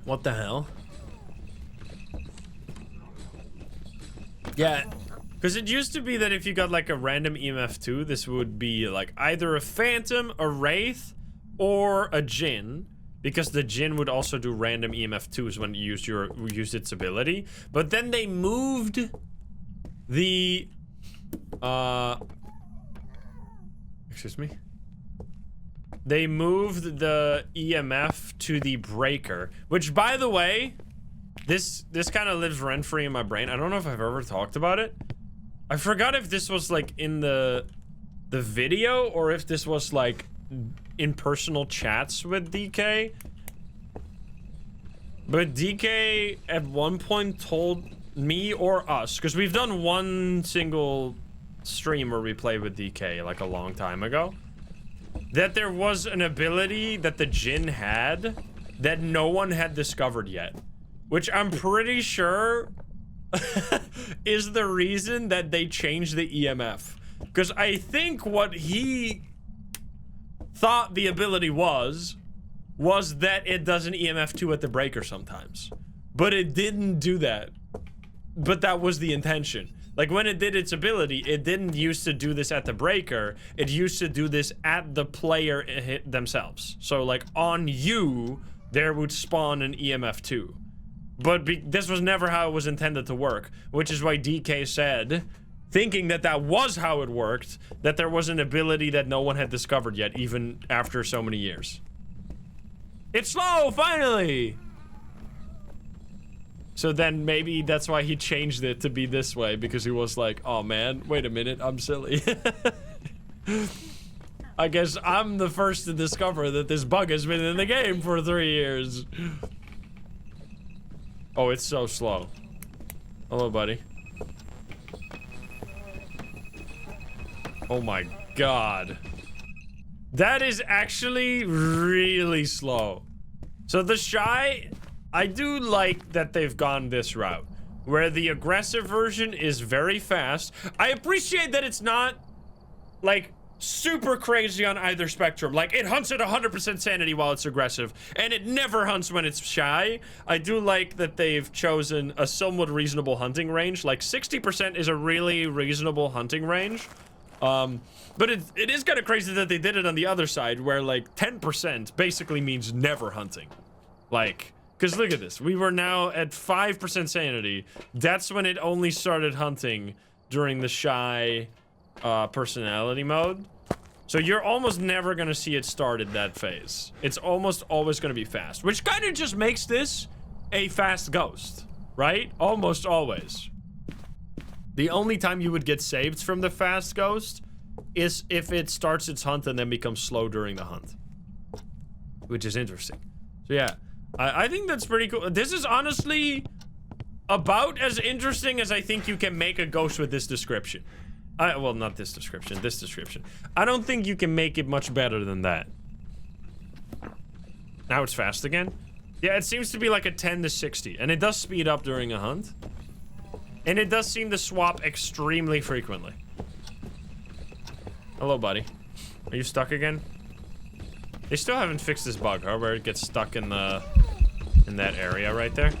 What the hell? Yeah, because it used to be that if you got like a random EMF 2, this would be like either a phantom, a wraith, or a djinn, because the djinn would also do random EMF 2s when you used its ability. But then they moved the excuse me. They moved the EMF to the breaker, which, by the way, this kind of lives rent-free in my brain. I don't know if I've ever talked about it. I forgot if this was like in the video or if this was like in personal chats with DK. But DK at one point told me or us, because we've done one single stream where we played with DK like a long time ago, that there was an ability that the djinn had that no one had discovered yet. Which I'm pretty sure is the reason that they changed the EMF. Because I think what he thought the ability was that it does an EMF 2 at the breaker sometimes. But it didn't do that. But that was the intention. Like, when it did its ability, it didn't used to do this at the breaker. It used to do this at the player themselves. So, like, on you, there would spawn an EMF 2. But this was never how it was intended to work. Which is why DK said, thinking that that was how it worked, that there was an ability that no one had discovered yet, even after so many years. It's slow, finally! So then maybe that's why he changed it to be this way, because he was like, oh man, wait a minute, I'm silly. I guess I'm the first to discover that this bug has been in the game for 3 years. Oh, it's so slow. Hello, buddy. Oh my god. That is actually really slow. So the shy, I do like that they've gone this route, where the aggressive version is very fast. I appreciate that it's not, like, super crazy on either spectrum. Like, it hunts at 100% sanity while it's aggressive, and it never hunts when it's shy. I do like that they've chosen a somewhat reasonable hunting range. Like, 60% is a really reasonable hunting range. But it is kind of crazy that they did it on the other side, where, like, 10% basically means never hunting. Like, because look at this. We were now at 5% sanity. That's when it only started hunting during the shy personality mode. So you're almost never gonna see it start at that phase. It's almost always gonna be fast, which kind of just makes this a fast ghost, right? Almost always. The only time you would get saved from the fast ghost is if it starts its hunt and then becomes slow during the hunt, which is interesting. So yeah, I think that's pretty cool. This is honestly about as interesting as I think you can make a ghost with this description. Well, not this description, this description. I don't think you can make it much better than that. Now it's fast again. Yeah, it seems to be like a 10 to 60, and it does speed up during a hunt. And it does seem to swap extremely frequently. Hello, buddy. Are you stuck again? They still haven't fixed this bug, huh? Where it gets stuck in that area right there.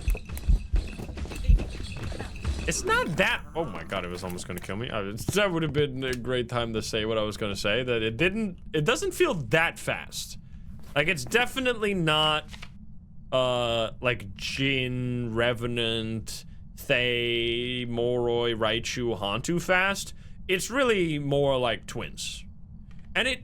It's not that... Oh my god, it was almost gonna kill me. That would have been a great time to say what I was gonna say. That it didn't... It doesn't feel that fast. Like, it's definitely not... like, Jin, Revenant, Thay, Moroi, Raichu, Hantu fast. It's really more like twins. And it...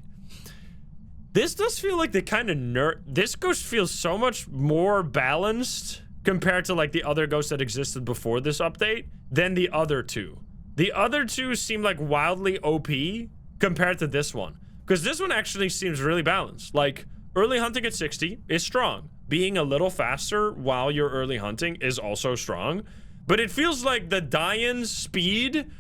This does feel like they kind of this ghost feels so much more balanced compared to, like, the other ghosts that existed before this update than the other two. The other two seem like wildly OP compared to this one. Because this one actually seems really balanced. Like, early hunting at 60 is strong. Being a little faster while you're early hunting is also strong. But it feels like the Dayan's speed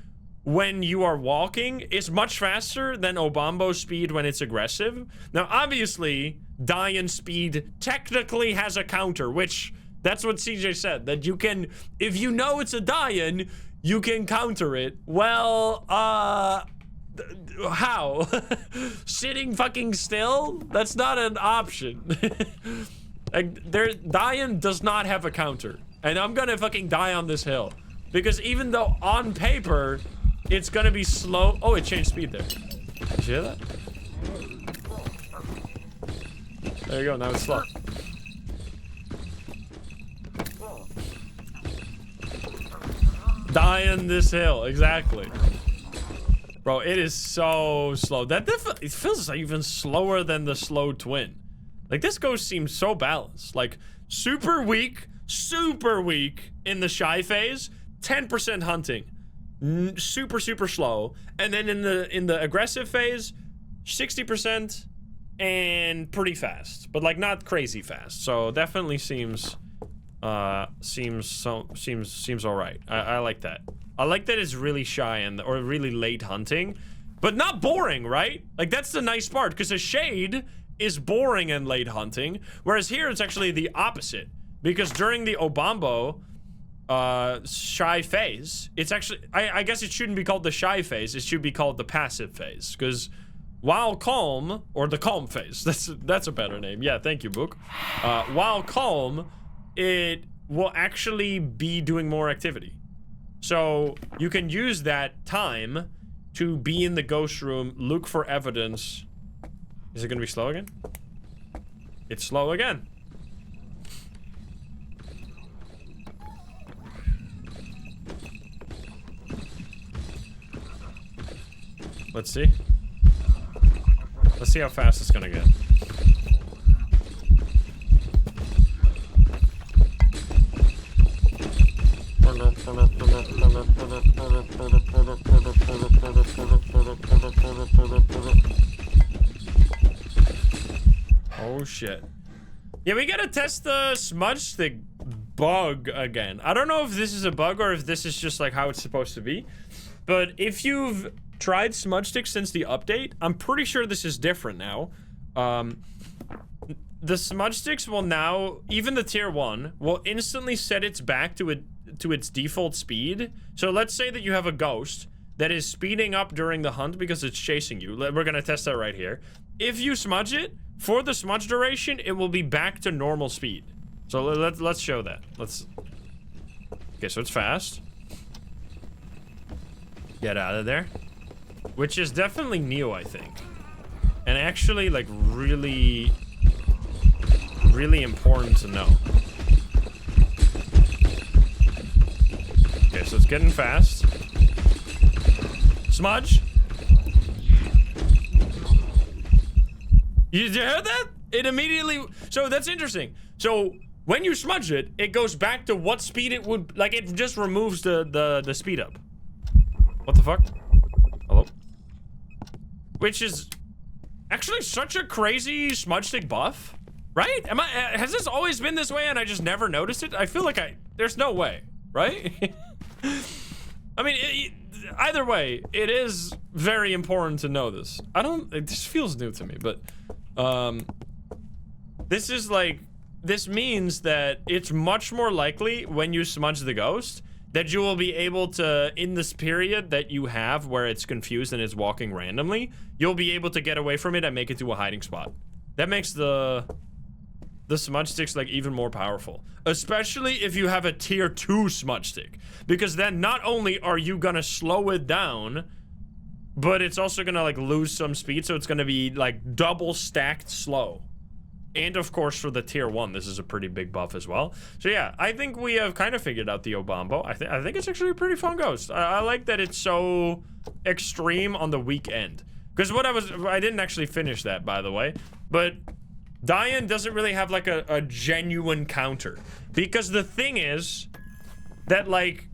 when you are walking is much faster than Obambo's speed when it's aggressive. Now, obviously, Dayan's speed technically has a counter, which... That's what CJ said, that you can, if you know it's a Dayan, you can counter it. Well, how? Sitting fucking still? That's not an option. Like, Dayan does not have a counter. And I'm gonna fucking die on this hill. Because even though on paper, it's gonna be slow. Oh, it changed speed there. Did you hear that? There you go, now it's slow. Dying this hill, exactly. Bro, it is so slow. It feels like even slower than the slow twin. Like, this ghost seems so balanced. Like, super weak in the shy phase, 10% hunting, super slow, and then in the aggressive phase, 60% and pretty fast, but like not crazy fast. So definitely seems all right. I like that. I like that it's really shy or really late hunting, but not boring, right? Like, that's the nice part, because a shade is boring and late hunting, whereas here it's actually the opposite, because during the Obambo shy phase, it's actually, I guess it shouldn't be called the shy phase, it should be called the passive phase, because while calm, or the calm phase, that's a better name. Yeah, thank you, Book. While calm, it will actually be doing more activity. So you can use that time to be in the ghost room, look for evidence. Is it gonna be slow again? It's slow again. Let's see. Let's see how fast it's gonna get. Oh shit. Yeah, we gotta test the Smudge stick bug again. I don't know if this is a bug or if this is just like how it's supposed to be. But if you've tried smudge sticks since the update, I'm pretty sure this is different now. The smudge sticks will now, even the tier 1, will instantly set its back to its default speed. So let's say that you have a ghost that is speeding up during the hunt because it's chasing you. We're gonna test that right here. If you smudge it, for the smudge duration, it will be back to normal speed. So let's show that. Okay, so it's fast. Get out of there. Which is definitely new, I think. And actually, like, really important to know. Okay, so it's getting fast. Smudge? You heard that? It immediately... So that's interesting. So when you smudge it, it goes back to what speed it would... Like, it just removes the speed up. What the fuck? Hello? Which is actually such a crazy smudge stick buff, right? Has this always been this way and I just never noticed it? I feel like there's no way, right? I mean, either way, it is very important to know this. This feels new to me, but, this means that it's much more likely when you smudge the ghost that you will be able to, in this period that you have where it's confused and it's walking randomly, you'll be able to get away from it and make it to a hiding spot. That makes the smudge sticks like even more powerful. Especially if you have a tier 2 smudge stick. Because then not only are you gonna slow it down, but it's also gonna like lose some speed, so it's gonna be like double stacked slow. And of course, for the tier 1, this is a pretty big buff as well. So yeah, I think we have kind of figured out the Obambo. I think it's actually a pretty fun ghost. I like that it's so extreme on the weak end. Because I didn't actually finish that, by the way. But Dayan doesn't really have like a genuine counter. Because the thing is that like,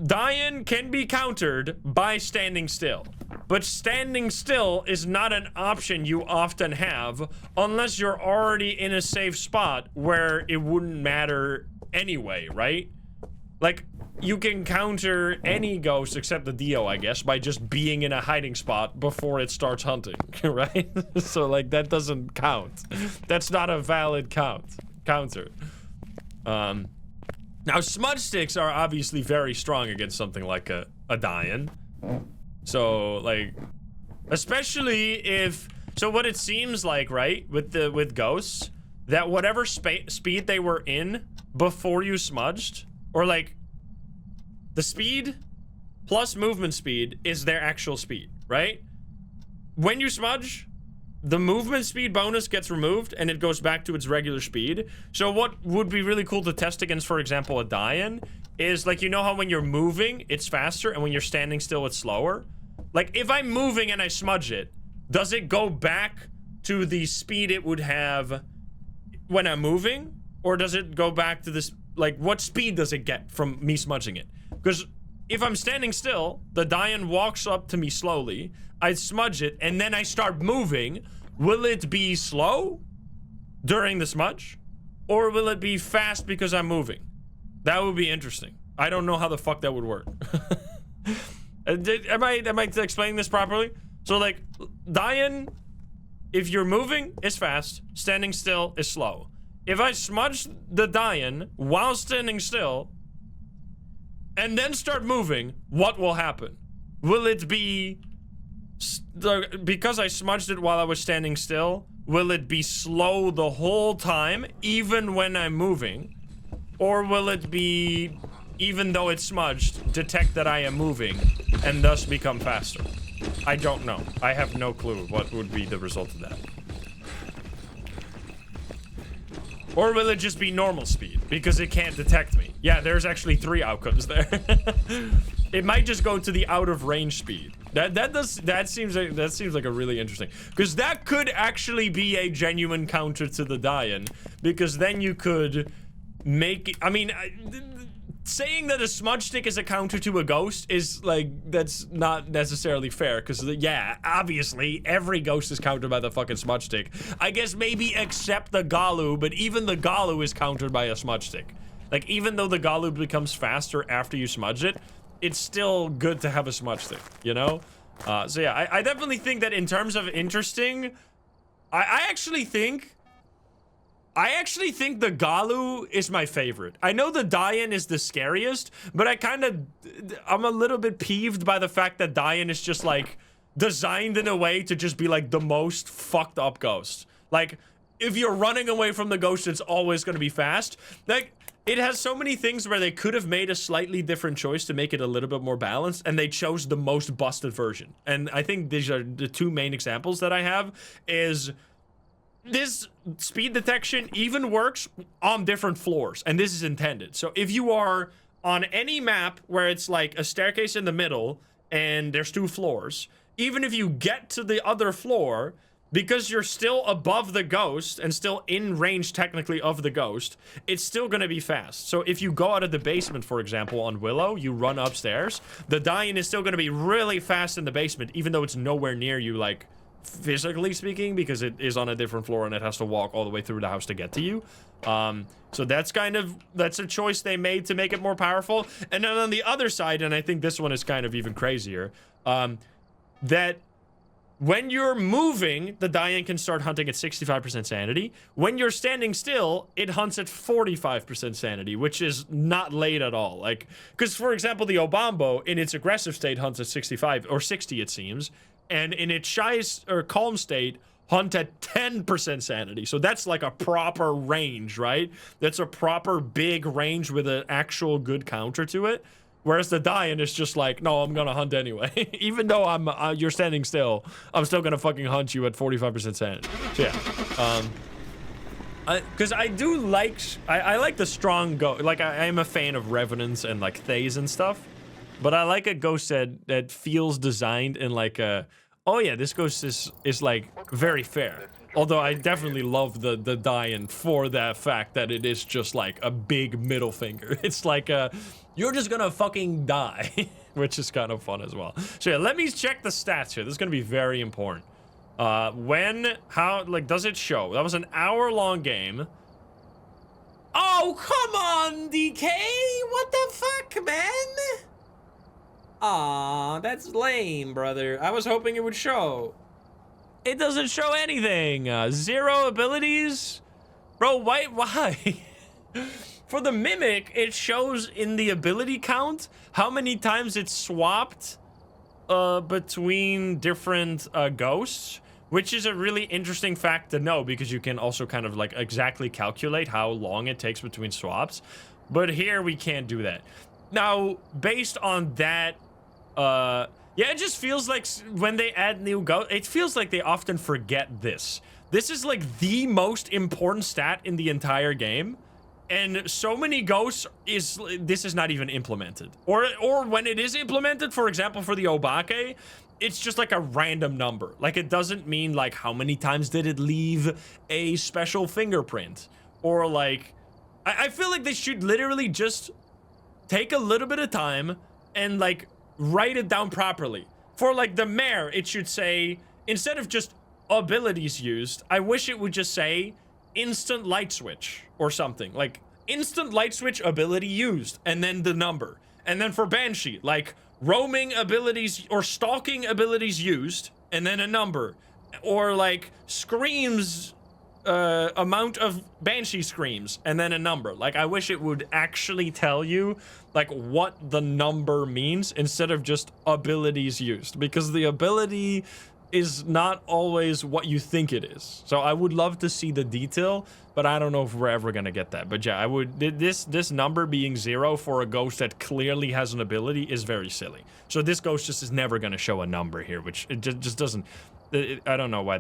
Dayan can be countered by standing still. But standing still is not an option you often have unless you're already in a safe spot where it wouldn't matter anyway, right? Like, you can counter any ghost except the Dio, I guess, by just being in a hiding spot before it starts hunting, right? So, like, that doesn't count. That's not a valid counter. Now, smudge sticks are obviously very strong against something like a Dayan. So, like, especially if... So what it seems like, right, with ghosts, that whatever speed they were in before you smudged, or like, the speed plus movement speed is their actual speed, right? When you smudge, the movement speed bonus gets removed and it goes back to its regular speed. So what would be really cool to test against, for example, a Dayan, is like, you know how when you're moving, it's faster, and when you're standing still, it's slower? Like, if I'm moving and I smudge it, does it go back to the speed it would have when I'm moving? Or does it go back to this, like, what speed does it get from me smudging it? Because if I'm standing still, the Dayan walks up to me slowly, I smudge it, and then I start moving. Will it be slow during the smudge? Or will it be fast because I'm moving? That would be interesting. I don't know how the fuck that would work. Am I explaining this properly? So, like, Dayan, if you're moving, is fast. Standing still is slow. If I smudge the Dayan while standing still, and then start moving, what will happen? Will it be... Because I smudged it while I was standing still, will it be slow the whole time, even when I'm moving? Or will it be, even though it's smudged, detect that I am moving, and thus become faster? I don't know. I have no clue what would be the result of that. Or will it just be normal speed, because it can't detect me? Yeah, there's actually 3 outcomes there. It might just go to the out of range speed. That seems like a really interesting, because that could actually be a genuine counter to the Dayan, because then you could make, I mean, saying that a smudge stick is a counter to a ghost is like, that's not necessarily fair, because yeah, obviously every ghost is countered by the fucking smudge stick. I guess maybe except the Galu, but even the Galu is countered by a smudge stick. Like, even though the Galu becomes faster after you smudge it, it's still good to have a smudge stick, you know? So yeah, I definitely think that in terms of interesting, I actually think the Galu is my favorite. I know the Dayan is the scariest, but I'm a little bit peeved by the fact that Dayan is just like designed in a way to just be like the most fucked up ghost. Like, if you're running away from the ghost, it's always going to be fast. Like, it has so many things where they could have made a slightly different choice to make it a little bit more balanced, and they chose the most busted version. And I think these are the two main examples that I have is this speed detection even works on different floors, and this is intended. So if you are on any map where it's like a staircase in the middle and there's 2 floors, even if you get to the other floor, because you're still above the ghost and still in range technically of the ghost, it's still gonna be fast. So if you go out of the basement, for example, on Willow, you run upstairs, the Dayan is still gonna be really fast in the basement, even though it's nowhere near you, like, physically speaking, because it is on a different floor and it has to walk all the way through the house to get to you. So that's a choice they made to make it more powerful. And then on the other side, and I think this one is kind of even crazier, that when you're moving, the Dayan can start hunting at 65% sanity. When you're standing still, it hunts at 45% sanity, which is not late at all. Like, because for example, the Obambo in its aggressive state hunts at 65 or 60, it seems, and in its shy or calm state, hunt at 10% sanity. So that's like a proper range, right? That's a proper big range with an actual good counter to it. Whereas the Dayan is just like, no, I'm gonna hunt anyway. Even though you're standing still, I'm still gonna fucking hunt you at 45% sanity. So yeah. Because I do like, I like the strong ghost. Like, I am a fan of Revenants and like Thays and stuff. But I like a ghost that feels designed in like a, oh yeah, this ghost is like very fair. Although I definitely love the Dayan for that fact that it is just like a big middle finger. It's like you're just gonna fucking die, which is kind of fun as well. So yeah, let me check the stats here. This is gonna be very important. How, like, does it show? That was an hour-long game. Oh, come on, DK! What the fuck, man? Aw, that's lame, brother. I was hoping it would show. It doesn't show anything. 0 abilities? Bro, why? For the Mimic, it shows in the ability count how many times it's swapped between different ghosts, which is a really interesting fact to know because you can also kind of like exactly calculate how long it takes between swaps. But here we can't do that. Now, based on that, yeah, it just feels like when they add new ghosts, it feels like they often forget this. This is like the most important stat in the entire game. And so many ghosts this is not even implemented. Or when it is implemented, for example, for the Obake, it's just like a random number. Like, it doesn't mean like how many times did it leave a special fingerprint. Or like, I feel like they should literally just take a little bit of time and like write it down properly. For like the mare, it should say, instead of just abilities used, I wish it would just say instant light switch or something. Like instant light switch ability used, and then the number. And then for Banshee, like roaming abilities or stalking abilities used, and then a number. Or like screams, amount of Banshee screams, and then a number. Like, I wish it would actually tell you like what the number means instead of just abilities used, because the ability is not always what you think it is. So I would love to see the detail, but I don't know if we're ever gonna get that. But yeah, I would, this number being 0 for a ghost that clearly has an ability is very silly. So this ghost just is never gonna show a number here, which it just doesn't. I don't know why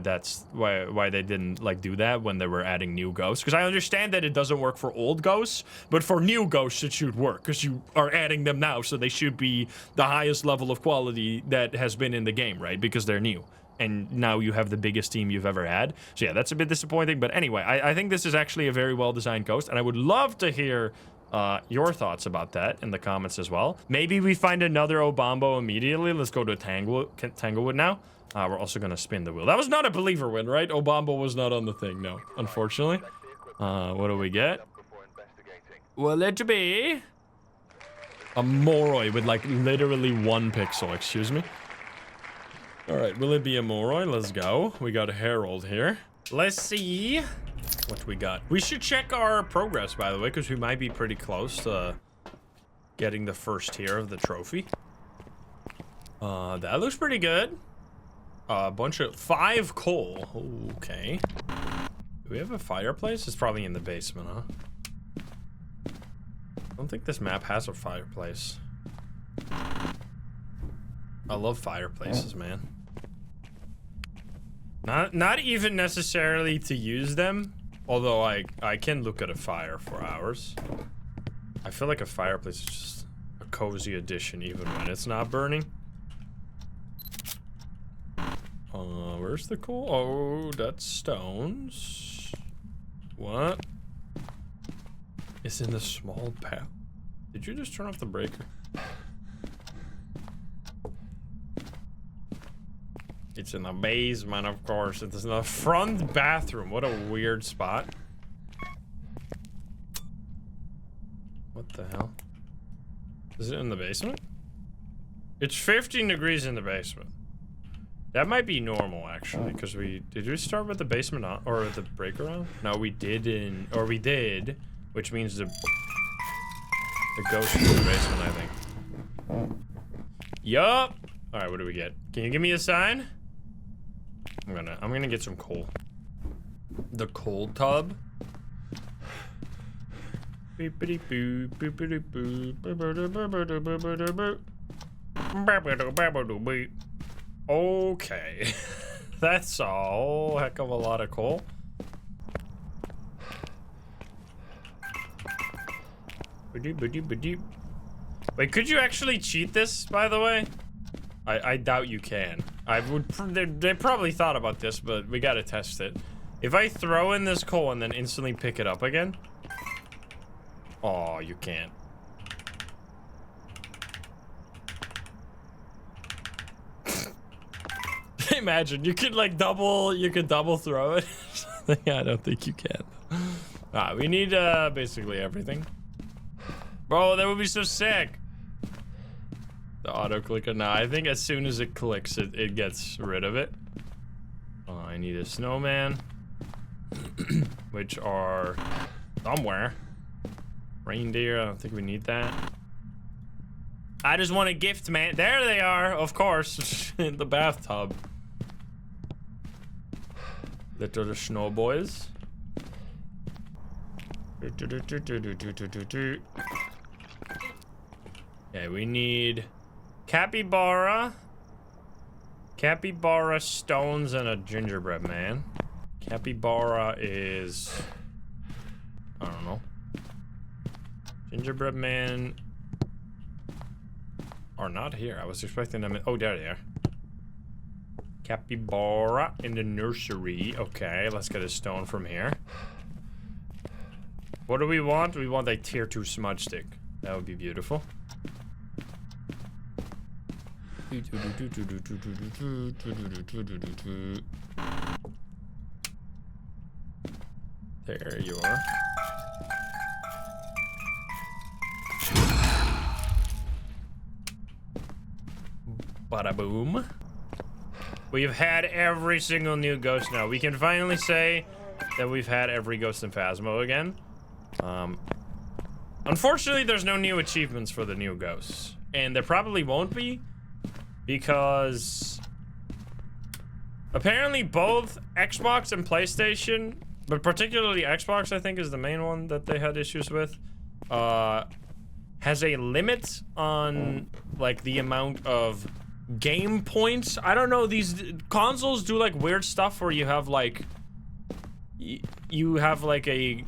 why they didn't like do that when they were adding new ghosts, because I understand that it doesn't work for old ghosts, but for new ghosts it should work because you are adding them now, so they should be the highest level of quality that has been in the game, right? Because they're new. And now you have the biggest team you've ever had. So yeah, that's a bit disappointing. But anyway, I think this is actually a very well-designed ghost. And I would love to hear your thoughts about that in the comments as well. Maybe we find another Obambo immediately. Let's go to Tanglewood now. We're also gonna spin the wheel. That was not a believer win, right? Obambo was not on the thing, no, unfortunately. What do we get? Will it be a Moroi with like literally 1 pixel, excuse me? All right, will it be a Moroi? Let's go. We got a Herald here. Let's see what we got. We should check our progress, by the way, because we might be pretty close to getting the first tier of the trophy. That looks pretty good. A bunch of 5 coal. Okay. Do we have a fireplace? It's probably in the basement, huh? I don't think this map has a fireplace. I love fireplaces, man. Not even necessarily to use them, although I can look at a fire for hours. I feel like a fireplace is just a cozy addition even when it's not burning. Where's the coal? Oh, that's stones. What? It's in the small path. Did you just turn off the breaker? It's in the basement, of course. It's in the front bathroom. What a weird spot. What the hell? Is it in the basement? It's 15 degrees in the basement. That might be normal, actually, because did we start with the basement on, or the breaker on? No, we didn't, or we did, which means the ghost in the basement, I think. Yup. All right, what do we get? Can you give me a sign? I'm gonna get some coal. The coal tub. Beepity boo, beepity boo, beep. Okay, that's a whole heck of a lot of coal. Wait, could you actually cheat this, by the way? I doubt you can. They probably thought about this, but we gotta test it. If I throw in this coal and then instantly pick it up again. Oh, you can't. Imagine you could like double throw it. I don't think you can. We need basically everything. Bro, that would be so sick. The auto clicker. Now I think as soon as it clicks, it gets rid of it. I need a snowman, which are somewhere. Reindeer. I don't think we need that. I just want a gift, man. There they are, of course, in the bathtub. Little snow boys. Okay, we need capybara, stones, and a gingerbread man. Capybara is, I don't know. Gingerbread man are not here. I was expecting them. Oh, there they are. Capybara in the nursery. Okay, let's get a stone from here. What do we want? We want a tier 2 smudge stick. That would be beautiful. There you are. Bada boom. We've had every single new ghost now. We can finally say that we've had every ghost in Phasmo again. Unfortunately, there's no new achievements for the new ghosts. And there probably won't be, because apparently both Xbox and PlayStation, but particularly Xbox, I think, is the main one that they had issues with, has a limit on, like, the amount of game points. I don't know, these consoles do, like, weird stuff where you have, like, you have, like, an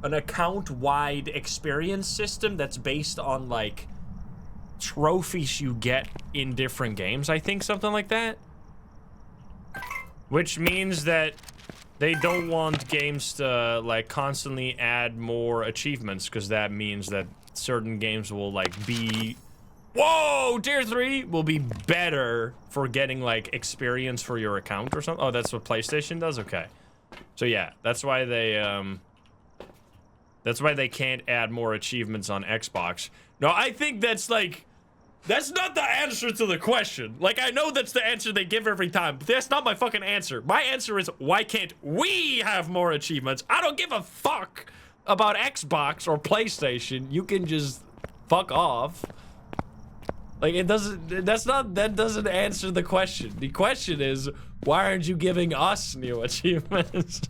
account-wide experience system that's based on, like, trophies you get in different games, I think, something like that. Which means that they don't want games to like constantly add more achievements because that means that certain games will like be, whoa, tier 3 will be better for getting like experience for your account or something. Oh, that's what PlayStation does? Okay. So yeah, that's why they can't add more achievements on Xbox. No, I think that's like, that's not the answer to the question. Like, I know that's the answer they give every time, but that's not my fucking answer. My answer is, why can't we have more achievements? I don't give a fuck about Xbox or PlayStation. You can just fuck off. Like, it doesn't, that doesn't answer the question. The question is, why aren't you giving us new achievements?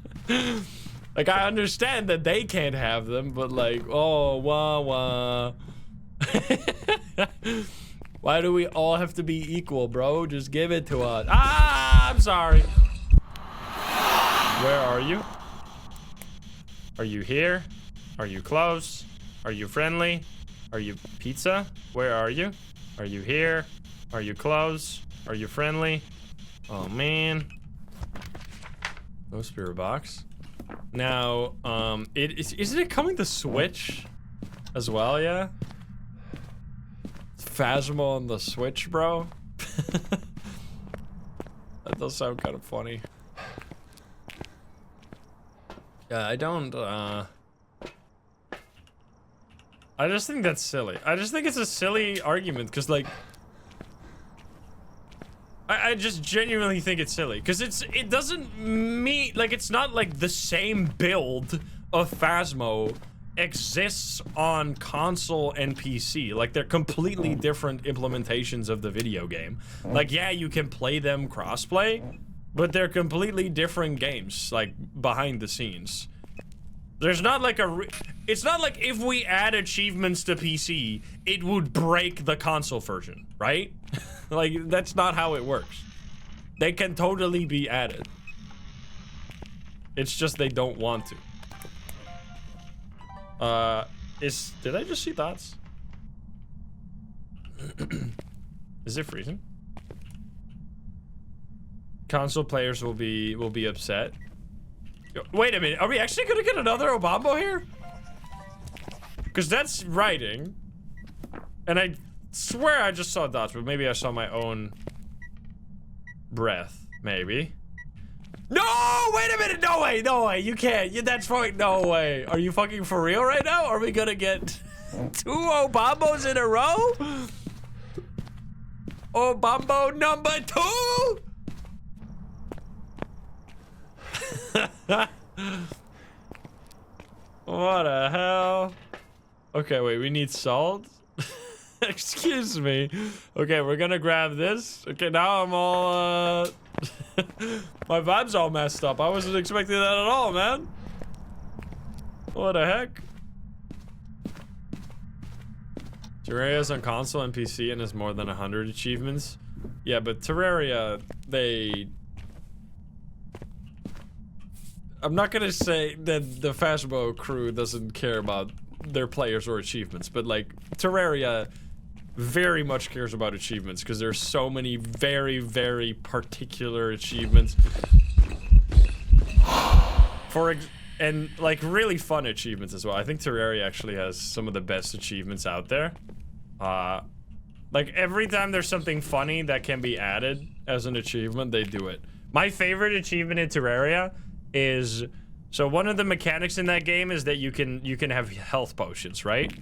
Like, I understand that they can't have them, but like, oh, wah. Why do we all have to be equal, bro? Just give it to us. Ah, I'm sorry. Where are you? Are you here? Are you close? Are you friendly? Are you pizza? Where are you? Are you here? Are you close? Are you friendly? Oh, man. No spirit box. Now, isn't it coming to Switch as well, yeah? Phasmo on the Switch, bro. That does sound kind of funny. Yeah, I don't, I just think that's silly. I just think it's a silly argument, because, like, I just genuinely think it's silly, because it doesn't mean, like, it's not like the same build of Phasmo exists on console and PC. Like, they're completely different implementations of the video game. Like, yeah, you can play them crossplay, but they're completely different games, like, behind the scenes. There's not like it's not like if we add achievements to PC, it would break the console version, right? Like, that's not how it works. They can totally be added. It's just they don't want to. Did I just see dots? Is it freezing? Console players will be upset. Wait a minute, are we actually gonna get another Obambo here? Because that's writing. And I swear I just saw dots, but maybe I saw my own breath, maybe. No, wait a minute, no way, you can't, that's fucking, no way. Are you fucking for real right now? Are we gonna get 2 Obambos in a row? Obambo number 2? What the hell? Okay, wait, we need salt? Excuse me. Okay, we're gonna grab this. Okay, now I'm all, my vibe's all messed up. I wasn't expecting that at all, man. What the heck? Terraria's on console and PC and has more than 100 achievements. Yeah, but Terraria, I'm not gonna say that the Phasmo crew doesn't care about their players or achievements, but like, Terraria very much cares about achievements because there's so many very, very particular achievements. And like really fun achievements as well. I think Terraria actually has some of the best achievements out there. Like every time there's something funny that can be added as an achievement, they do it. My favorite achievement in Terraria is, so one of the mechanics in that game is that you can have health potions, right?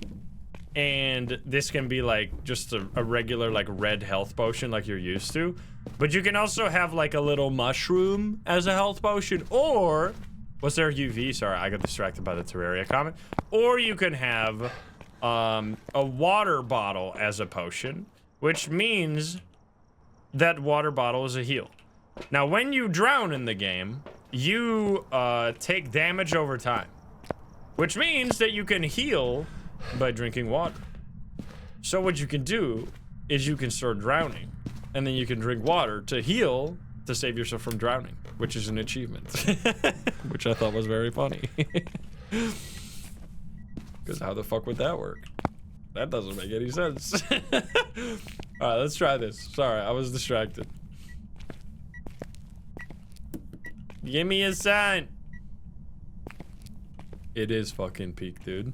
And this can be like just a regular like red health potion like you're used to, but you can also have like a little mushroom as a health potion, or was there UV? Sorry, I got distracted by the Terraria comment. Or you can have a water bottle as a potion, which means that water bottle is a heal. Now when you drown in the game, you take damage over time, which means that you can heal by drinking water. So what you can do is you can start drowning, and then you can drink water to heal to save yourself from drowning, which is an achievement. Which I thought was very funny. Because how the fuck would that work? That doesn't make any sense. Alright, let's try this. Sorry, I was distracted. Give me a sign. It is fucking peak, dude.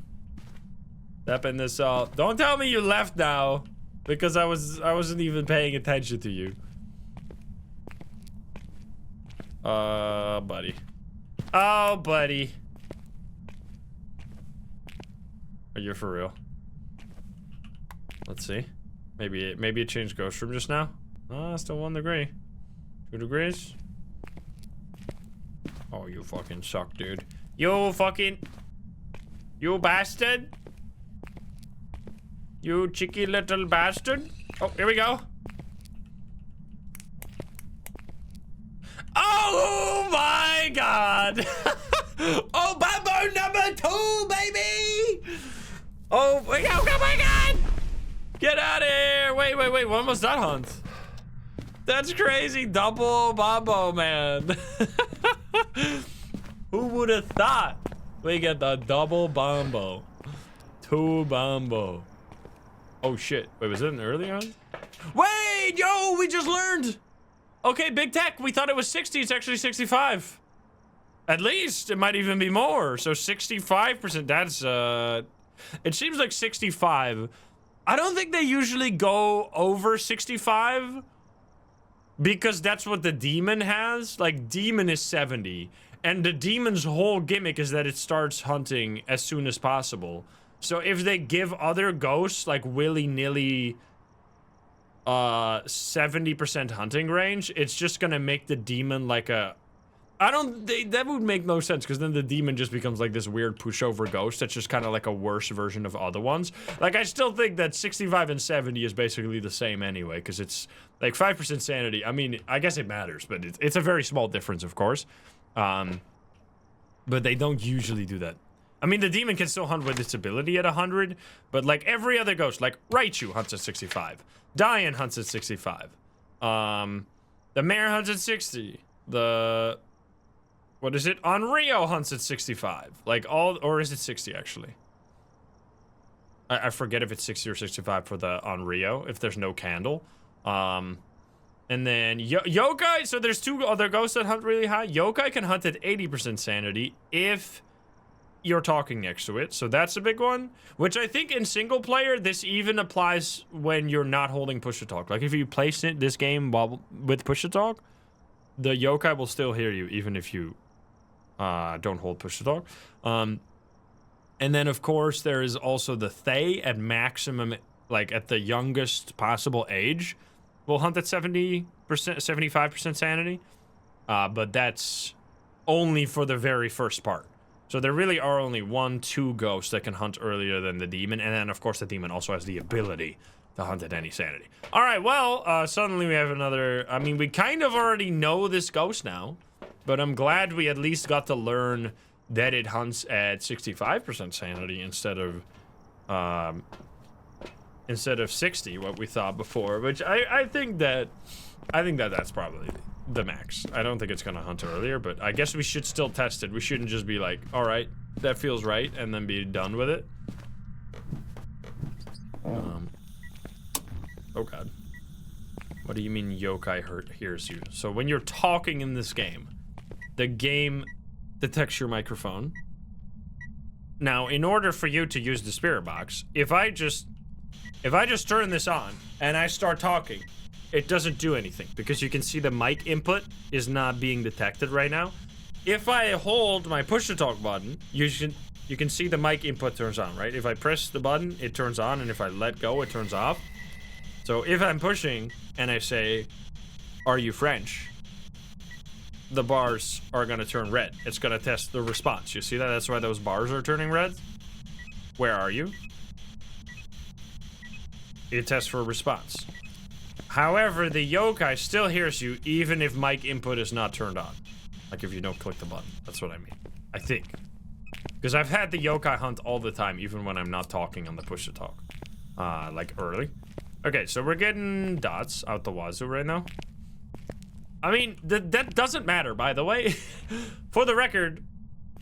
Stepping this off. Don't tell me you left now, because I wasn't even paying attention to you. Buddy. Oh, buddy. Are you for real? Let's see. Maybe it changed ghost room just now. Oh, still 1 degree. 2 degrees. Oh, you fucking suck, dude. You bastard. You cheeky little bastard. Oh, here we go. Oh my god. Obambo number 2, baby. Oh my god. Get out of here. Wait. When was that hunt? That's crazy. Double Obambo, man. Who would have thought we get the double Bombo? 2 Bombo. Oh shit. Wait, was it an earlier hunt? Wait, yo, we just learned. Okay, big tech. We thought it was 60. It's actually 65. At least it might even be more. So 65%. That's it seems like 65. I don't think they usually go over 65 because that's what the demon has. Like, demon is 70, and the demon's whole gimmick is that it starts hunting as soon as possible. So if they give other ghosts like willy-nilly 70% hunting range, it's just gonna make the demon like a that would make no sense, because then the demon just becomes like this weird pushover ghost that's just kind of like a worse version of other ones. Like, I still think that 65 and 70 is basically the same anyway, because it's like 5% sanity. I mean, I guess it matters, but it's a very small difference, of course. But they don't usually do that. I mean, the demon can still hunt with its ability at 100, but like every other ghost, like Raichu hunts at 65. Dayan hunts at 65. The Mare hunts at 60. What is it? Onryo hunts at 65. Like or is it 60 actually? I forget if it's 60 or 65 for the Onryo, if there's no candle. And then Yokai, so there's 2 other ghosts that hunt really high. Yokai can hunt at 80% sanity if you're talking next to it, so that's a big one. Which I think in single player, this even applies when you're not holding push to talk. Like, if you play this game with push to talk, the yokai will still hear you even if you don't hold push to talk. And then of course there is also the Thay at maximum, like at the youngest possible age, will hunt at 70%, 75% sanity. But that's only for the very first part. So there really are only 1-2 ghosts that can hunt earlier than the demon, and then of course the demon also has the ability to hunt at any sanity. All right, well, suddenly we have another. I mean, we kind of already know this ghost now, but I'm glad we at least got to learn that it hunts at 65% sanity instead of 60, what we thought before. Which I think that's probably the max. I don't think it's gonna hunt earlier, but I guess we should still test it. We shouldn't just be like, all right, that feels right, and then be done with it. Oh god. What do you mean yokai hears you? So when you're talking in this game, the game detects your microphone. Now, in order for you to use the spirit box, if I just turn this on and I start talking, it doesn't do anything because you can see the mic input is not being detected right now. If I hold my push to talk button, you can see the mic input turns on, right? If I press the button, it turns on, and if I let go, it turns off. So if I'm pushing and I say, "Are you French?" the bars are gonna turn red. It's gonna test the response. You see that? That's why those bars are turning red. Where are you? It tests for a response. However, the yokai still hears you even if mic input is not turned on. Like if you don't click the button. That's what I mean. I think. Because I've had the yokai hunt all the time, even when I'm not talking on the push to talk. Like early. Okay, so we're getting dots out the wazoo right now. I mean, that doesn't matter, by the way. For the record,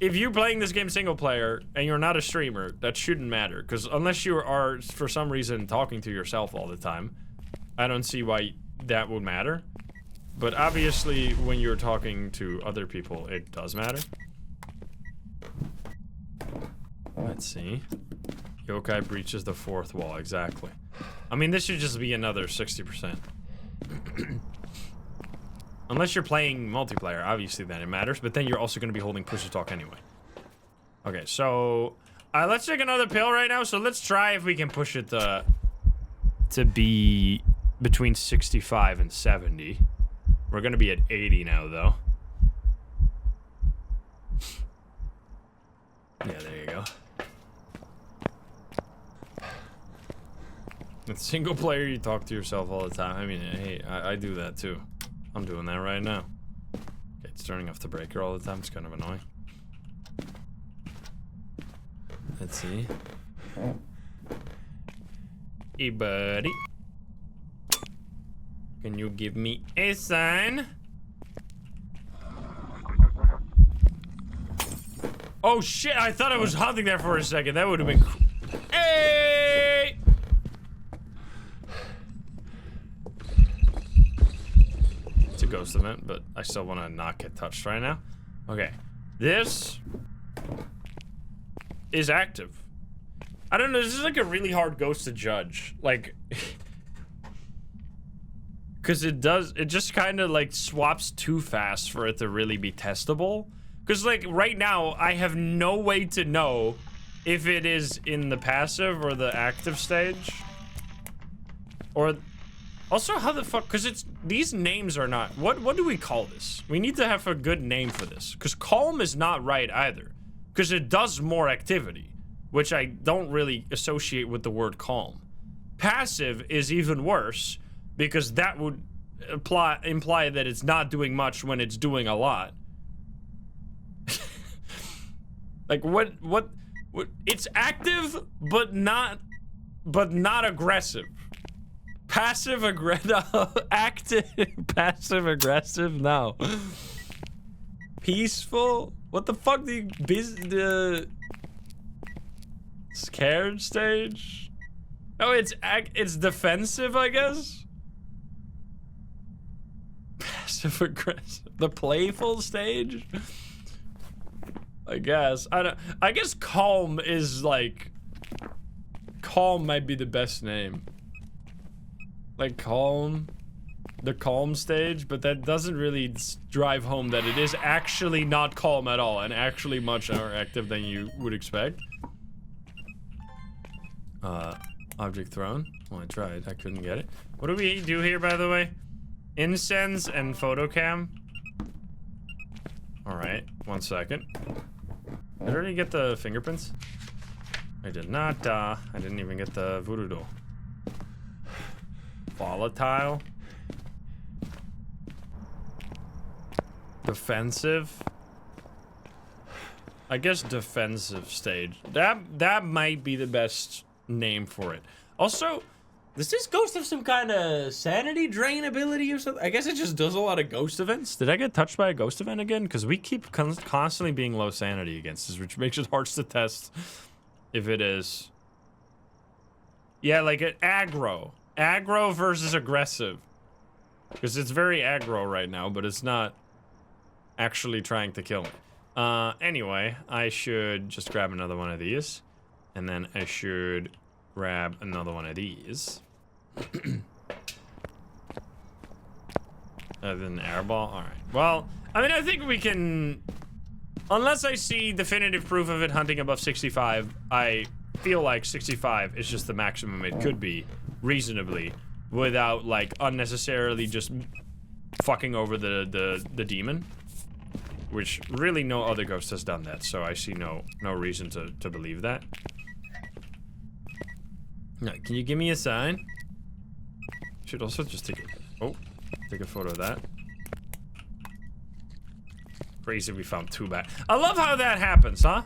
if you're playing this game single player and you're not a streamer, that shouldn't matter. Because unless you are, for some reason, talking to yourself all the time, I don't see why that would matter. But obviously, when you're talking to other people, it does matter. Let's see. Yokai breaches the fourth wall, exactly. I mean, this should just be another 60%. Unless you're playing multiplayer, obviously then it matters, but then you're also going to be holding push to talk anyway. Okay, so let's take another pill right now. So let's try if we can push it to be between 65 and 70. We're going to be at 80 now, though. Yeah, there you go. With single player, you talk to yourself all the time. I mean, hey, I do that too. I'm doing that right now. Okay, it's turning off the breaker all the time. It's kind of annoying. Let's see. Hey, buddy. Can you give me a sign? Oh shit, I thought I was hunting there for a second. That would have been cool. Hey! It's a ghost event, but I still want to not get touched right now. Okay. This is active. I don't know, this is like a really hard ghost to judge. Like, because it just kind of like swaps too fast for it to really be testable. Because like right now, I have no way to know if it is in the passive or the active stage. Or also how the fuck, because it's, these names are not, what do we call this? We need to have a good name for this. Because calm is not right either. Because it does more activity, which I don't really associate with the word calm. Passive is even worse, because that would imply that it's not doing much when it's doing a lot. Like what it's active but not aggressive. Passive aggressive. Active passive aggressive, no. Peaceful, what the fuck, the scared stage? Oh, it's defensive, I guess. Passive aggressive, the playful stage, I guess. I guess calm is like, calm might be the best name. Like calm, the calm stage, but that doesn't really drive home that it is actually not calm at all and actually much more active than you would expect. Object thrown. Well, I tried, I couldn't get it. What do we do here, by the way? Incense and photo cam. All right, 1 second. Did I already get the fingerprints? I did not. I didn't even get the voodoo doll. Volatile. Defensive. I guess defensive stage. That might be the best name for it. Also, does this ghost have some kind of sanity drain ability or something? I guess it just does a lot of ghost events. Did I get touched by a ghost event again? Because we keep constantly being low sanity against this, which makes it hard to test if it is. Yeah, like an aggro. Aggro versus aggressive. Because it's very aggro right now, but it's not actually trying to kill me. Anyway, I should just grab another one of these. And then I should grab another one of these. Then airball. All right. Well, I mean, I think we can. Unless I see definitive proof of it hunting above 65, I feel like 65 is just the maximum it could be, reasonably, without like unnecessarily just fucking over the demon. Which really no other ghost has done that, so I see no reason to believe that. Now, can you give me a sign? Should also just take a photo of that. Crazy we found 2 back. I love how that happens, huh?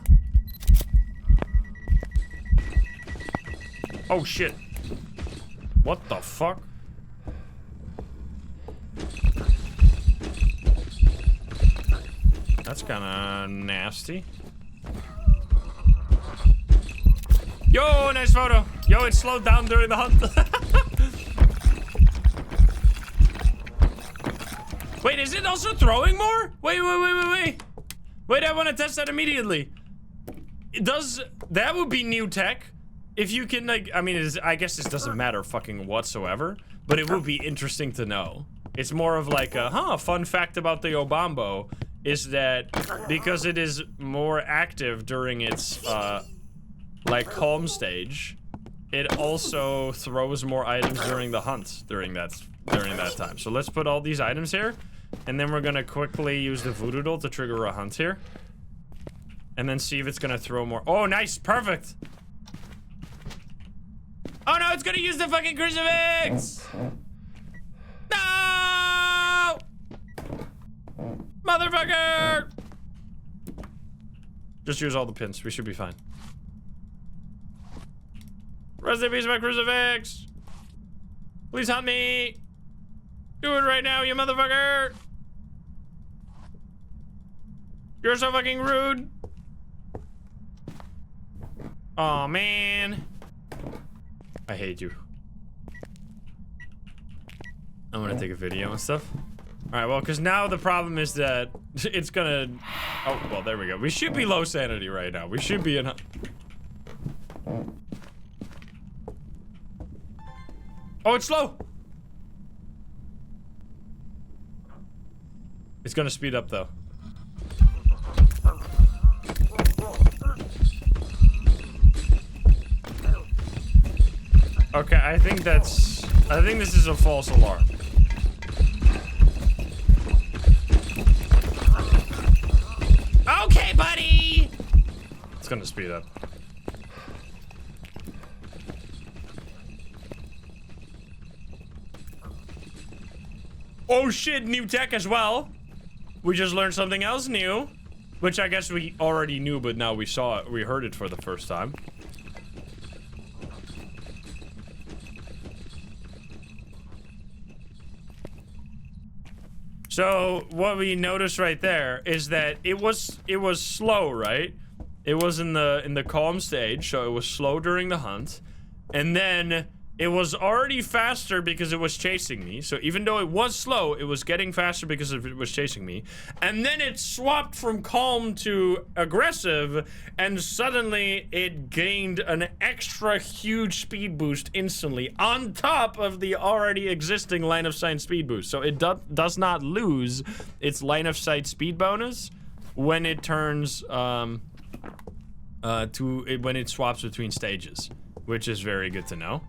Oh shit. What the fuck? That's kinda nasty. Yo, nice photo. Yo, it slowed down during the hunt. Wait, is it also throwing more? Wait. Wait, I want to test that immediately. That would be new tech. If you can, like, I mean, I guess this doesn't matter fucking whatsoever, but it would be interesting to know. It's more of like a, fun fact about the Obambo is that because it is more active during its, like, calm stage, it also throws more items during the hunt during that time. So let's put all these items here, and then we're gonna quickly use the voodoo doll to trigger a hunt here. And then see if it's gonna throw more. Oh, nice, perfect. Oh no, it's gonna use the fucking crucifix! No! Motherfucker! Just use all the pins, we should be fine. Rest in peace, my crucifix! Please hunt me! Do it right now, you motherfucker! You're so fucking rude! Aw, man. I hate you. I'm gonna take a video and stuff. Alright, well, because now the problem is that it's gonna... Oh, well, there we go. We should be low sanity right now. We should be in... Oh, it's slow! It's gonna speed up, though. Okay, I think this is a false alarm. Okay, buddy! It's gonna speed up. Oh shit, new tech as well. We just learned something else new. Which I guess we already knew, but now we saw it, we heard it for the first time. So what we noticed right there is that it was slow, right? It was in the calm stage, so it was slow during the hunt, and then it was already faster because it was chasing me. So even though it was slow, it was getting faster because it was chasing me. And then it swapped from calm to aggressive, and suddenly it gained an extra huge speed boost instantly on top of the already existing line of sight speed boost. So it does not lose its line of sight speed bonus when it turns when it swaps between stages, which is very good to know.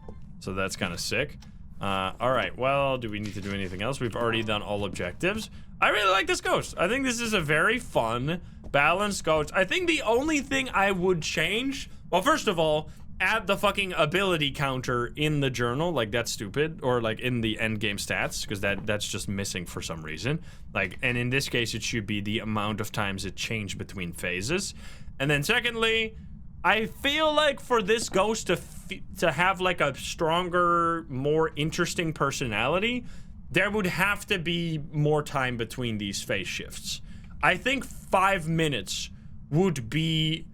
So that's kind of sick. Alright, well, do we need to do anything else? We've already done all objectives. I really like this ghost. I think this is a very fun, balanced ghost. I think the only thing I would change... Well, first of all, add the fucking ability counter in the journal. Like, that's stupid. Or, like, in the endgame stats. Because that's just missing for some reason. Like, and in this case, it should be the amount of times it changed between phases. And then secondly... I feel like for this ghost to have like a stronger, more interesting personality, there would have to be more time between these phase shifts. I think 5 minutes would be...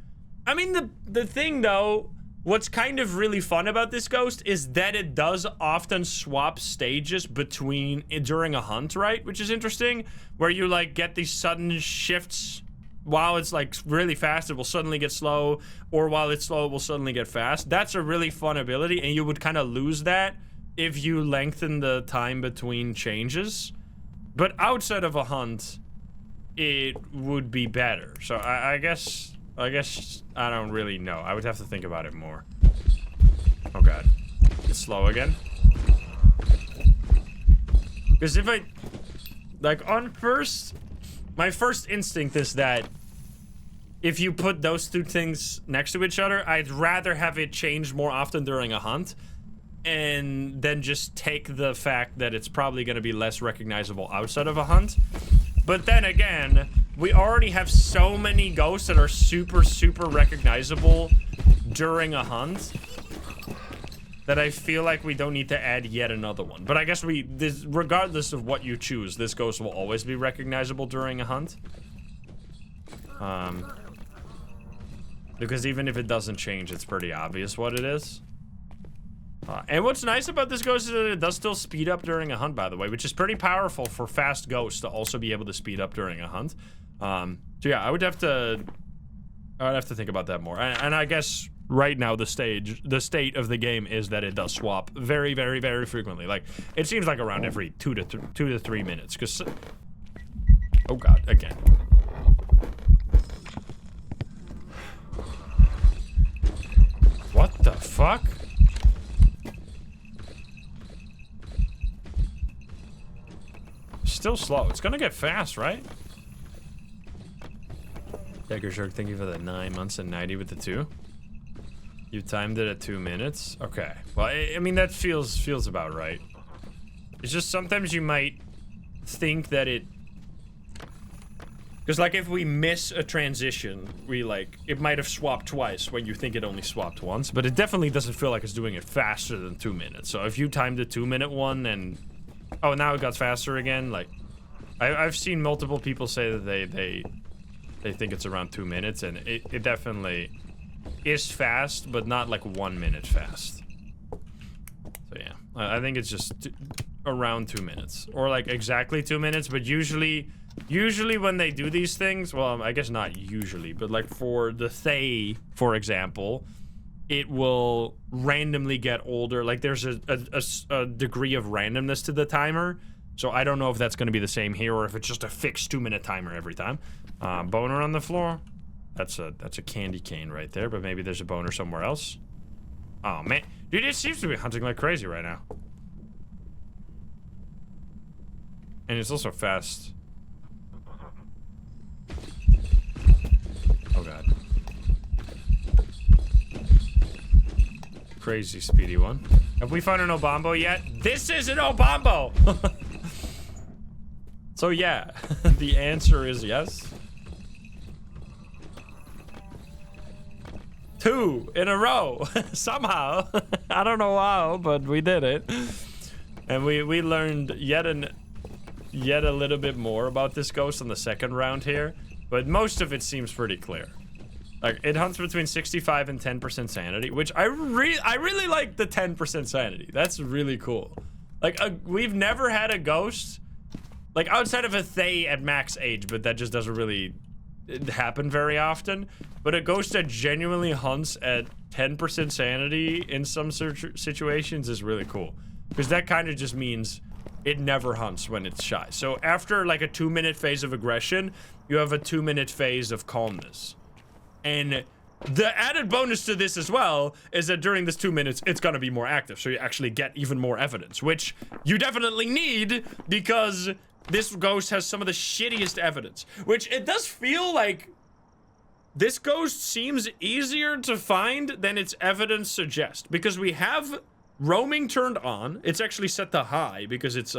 I mean, the thing though, what's kind of really fun about this ghost is that it does often swap stages during a hunt, right? Which is interesting, where you like get these sudden shifts. While it's like really fast, it will suddenly get slow, or while it's slow, it will suddenly get fast. That's a really fun ability, and you would kind of lose that if you lengthen the time between changes. But outside of a hunt, it would be better. So I guess I don't really know. I would have to think about it more. Oh god, it's slow again. Because if I, like, my first instinct is that if you put those two things next to each other, I'd rather have it change more often during a hunt and then just take the fact that it's probably going to be less recognizable outside of a hunt. But then again, we already have so many ghosts that are super, super recognizable during a hunt that I feel like we don't need to add yet another one. But I guess regardless of what you choose, this ghost will always be recognizable during a hunt. Because even if it doesn't change, it's pretty obvious what it is. And what's nice about this ghost is that it does still speed up during a hunt, by the way, which is pretty powerful for fast ghosts to also be able to speed up during a hunt. So yeah, I would have to think about that more. And I guess right now the state of the game is that it does swap very, very, very frequently. Like, it seems like around every 2 to 3 minutes. Because, oh god, again. What the fuck? Still slow. It's gonna get fast, right? Dagger Shark, thank you for the 9 months and 90 with the 2. You timed it at 2 minutes? Okay. Well, I mean, that feels about right. It's just sometimes you might think that it... Because, like, if we miss a transition, it might have swapped twice when you think it only swapped once, but it definitely doesn't feel like it's doing it faster than 2 minutes. So if you timed the 2 minute one and... Oh, now it got faster again. Like, I've seen multiple people say that they think it's around 2 minutes, and it definitely is fast, but not like 1 minute fast. So yeah, I think it's just around 2 minutes, or like exactly 2 minutes. But usually when they do these things, well, I guess not usually, but like for the Thay, for example, it will randomly get older. Like there's a degree of randomness to the timer. So I don't know if that's going to be the same here or if it's just a fixed 2 minute timer every time. Boner on the floor. That's a candy cane right there, but maybe there's a boner somewhere else. Oh man, dude, it seems to be hunting like crazy right now. And it's also fast. Oh god. Crazy speedy one. Have we found an Obambo yet? This is an Obambo! So yeah, the answer is yes. 2 in a row, somehow. I don't know how, but we did it. And we learned yet a little bit more about this ghost on the second round here, but most of it seems pretty clear. Like, it hunts between 65 and 10% sanity, which I really like the 10% sanity. That's really cool. Like, we've never had a ghost, like, outside of a Thay at max age, but that just doesn't really happen very often. But a ghost that genuinely hunts at 10% sanity in some situations is really cool. Because that kind of just means it never hunts when it's shy. So after, like, a 2 minute phase of aggression, you have a 2 minute phase of calmness. And the added bonus to this as well is that during this 2 minutes, it's gonna be more active, so you actually get even more evidence, which you definitely need because this ghost has some of the shittiest evidence. Which it does feel like this ghost seems easier to find than its evidence suggests, because we have roaming turned on. It's actually set to high because it's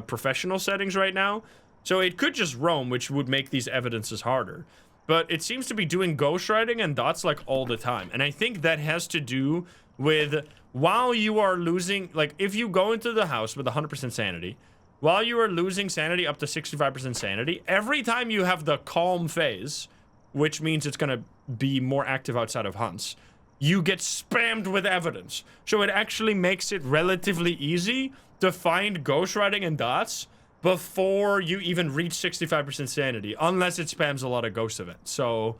professional settings right now, so it could just roam, which would make these evidences harder. But it seems to be doing ghostwriting and dots like all the time. And I think that has to do with while you are losing, like if you go into the house with 100% sanity, while you are losing sanity up to 65% sanity, every time you have the calm phase, which means it's gonna be more active outside of hunts, you get spammed with evidence. So it actually makes it relatively easy to find ghostwriting and dots before you even reach 65% sanity, unless it spams a lot of ghost events. So,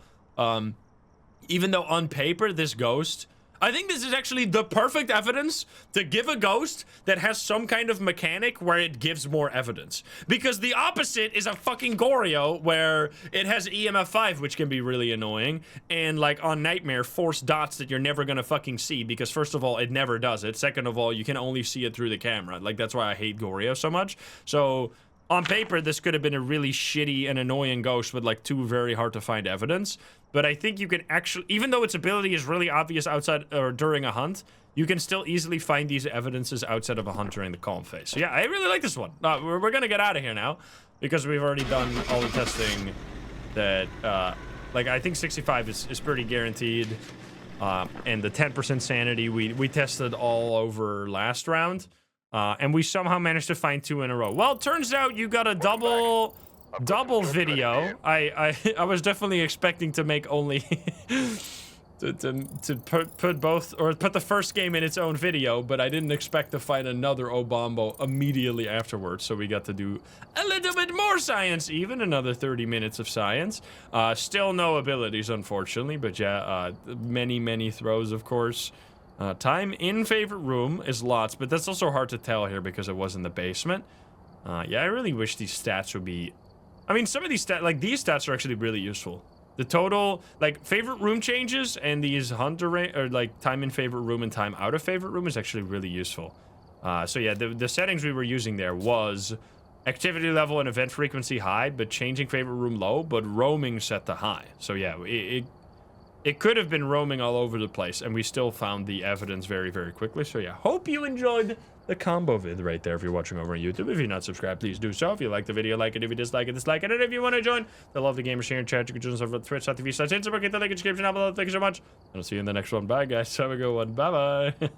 even though on paper, this ghost, I think this is actually the perfect evidence to give a ghost that has some kind of mechanic where it gives more evidence. Because the opposite is a fucking Goryo where it has EMF 5, which can be really annoying, and like on Nightmare, force dots that you're never gonna fucking see, because first of all, it never does it. Second of all, you can only see it through the camera. Like, that's why I hate Goryo so much. So, on paper, this could have been a really shitty and annoying ghost with like 2 very hard to find evidence. But I think you can actually, even though its ability is really obvious outside or during a hunt, you can still easily find these evidences outside of a hunt during the calm phase. So yeah, I really like this one. We're gonna get out of here now because we've already done all the testing that, like I think 65 is pretty guaranteed. And the 10% sanity, we tested all over last round. And we somehow managed to find 2 in a row. Well, turns out you got a double video. I was definitely expecting to make only to put both, or put the first game in its own video, but I didn't expect to find another Obambo immediately afterwards, so we got to do a little bit more science, even another 30 minutes of science. Still no abilities, unfortunately, but yeah, many throws, of course. Time in favorite room is lots, but that's also hard to tell here because it was in the basement. Yeah, I really wish these stats would be... I mean, some of these stats, like these stats are actually really useful. The total, like, favorite room changes and these hunter or like time in favorite room and time out of favorite room is actually really useful. So yeah, the settings we were using there was activity level and event frequency high, but changing favorite room low, but roaming set to high. So yeah, it could have been roaming all over the place, and we still found the evidence very quickly. So yeah, hope you enjoyed the combo vid right there if you're watching over on YouTube. If you're not subscribed, please do so. If you like the video, like it. If you dislike it, dislike it. And if you want to join the Love the Gamers here in chat, you can join us over at twitch.tv/Instagram. Get the link in the description down below. Thank you so much. And I'll see you in the next one. Bye, guys. Have a good one. Bye-bye.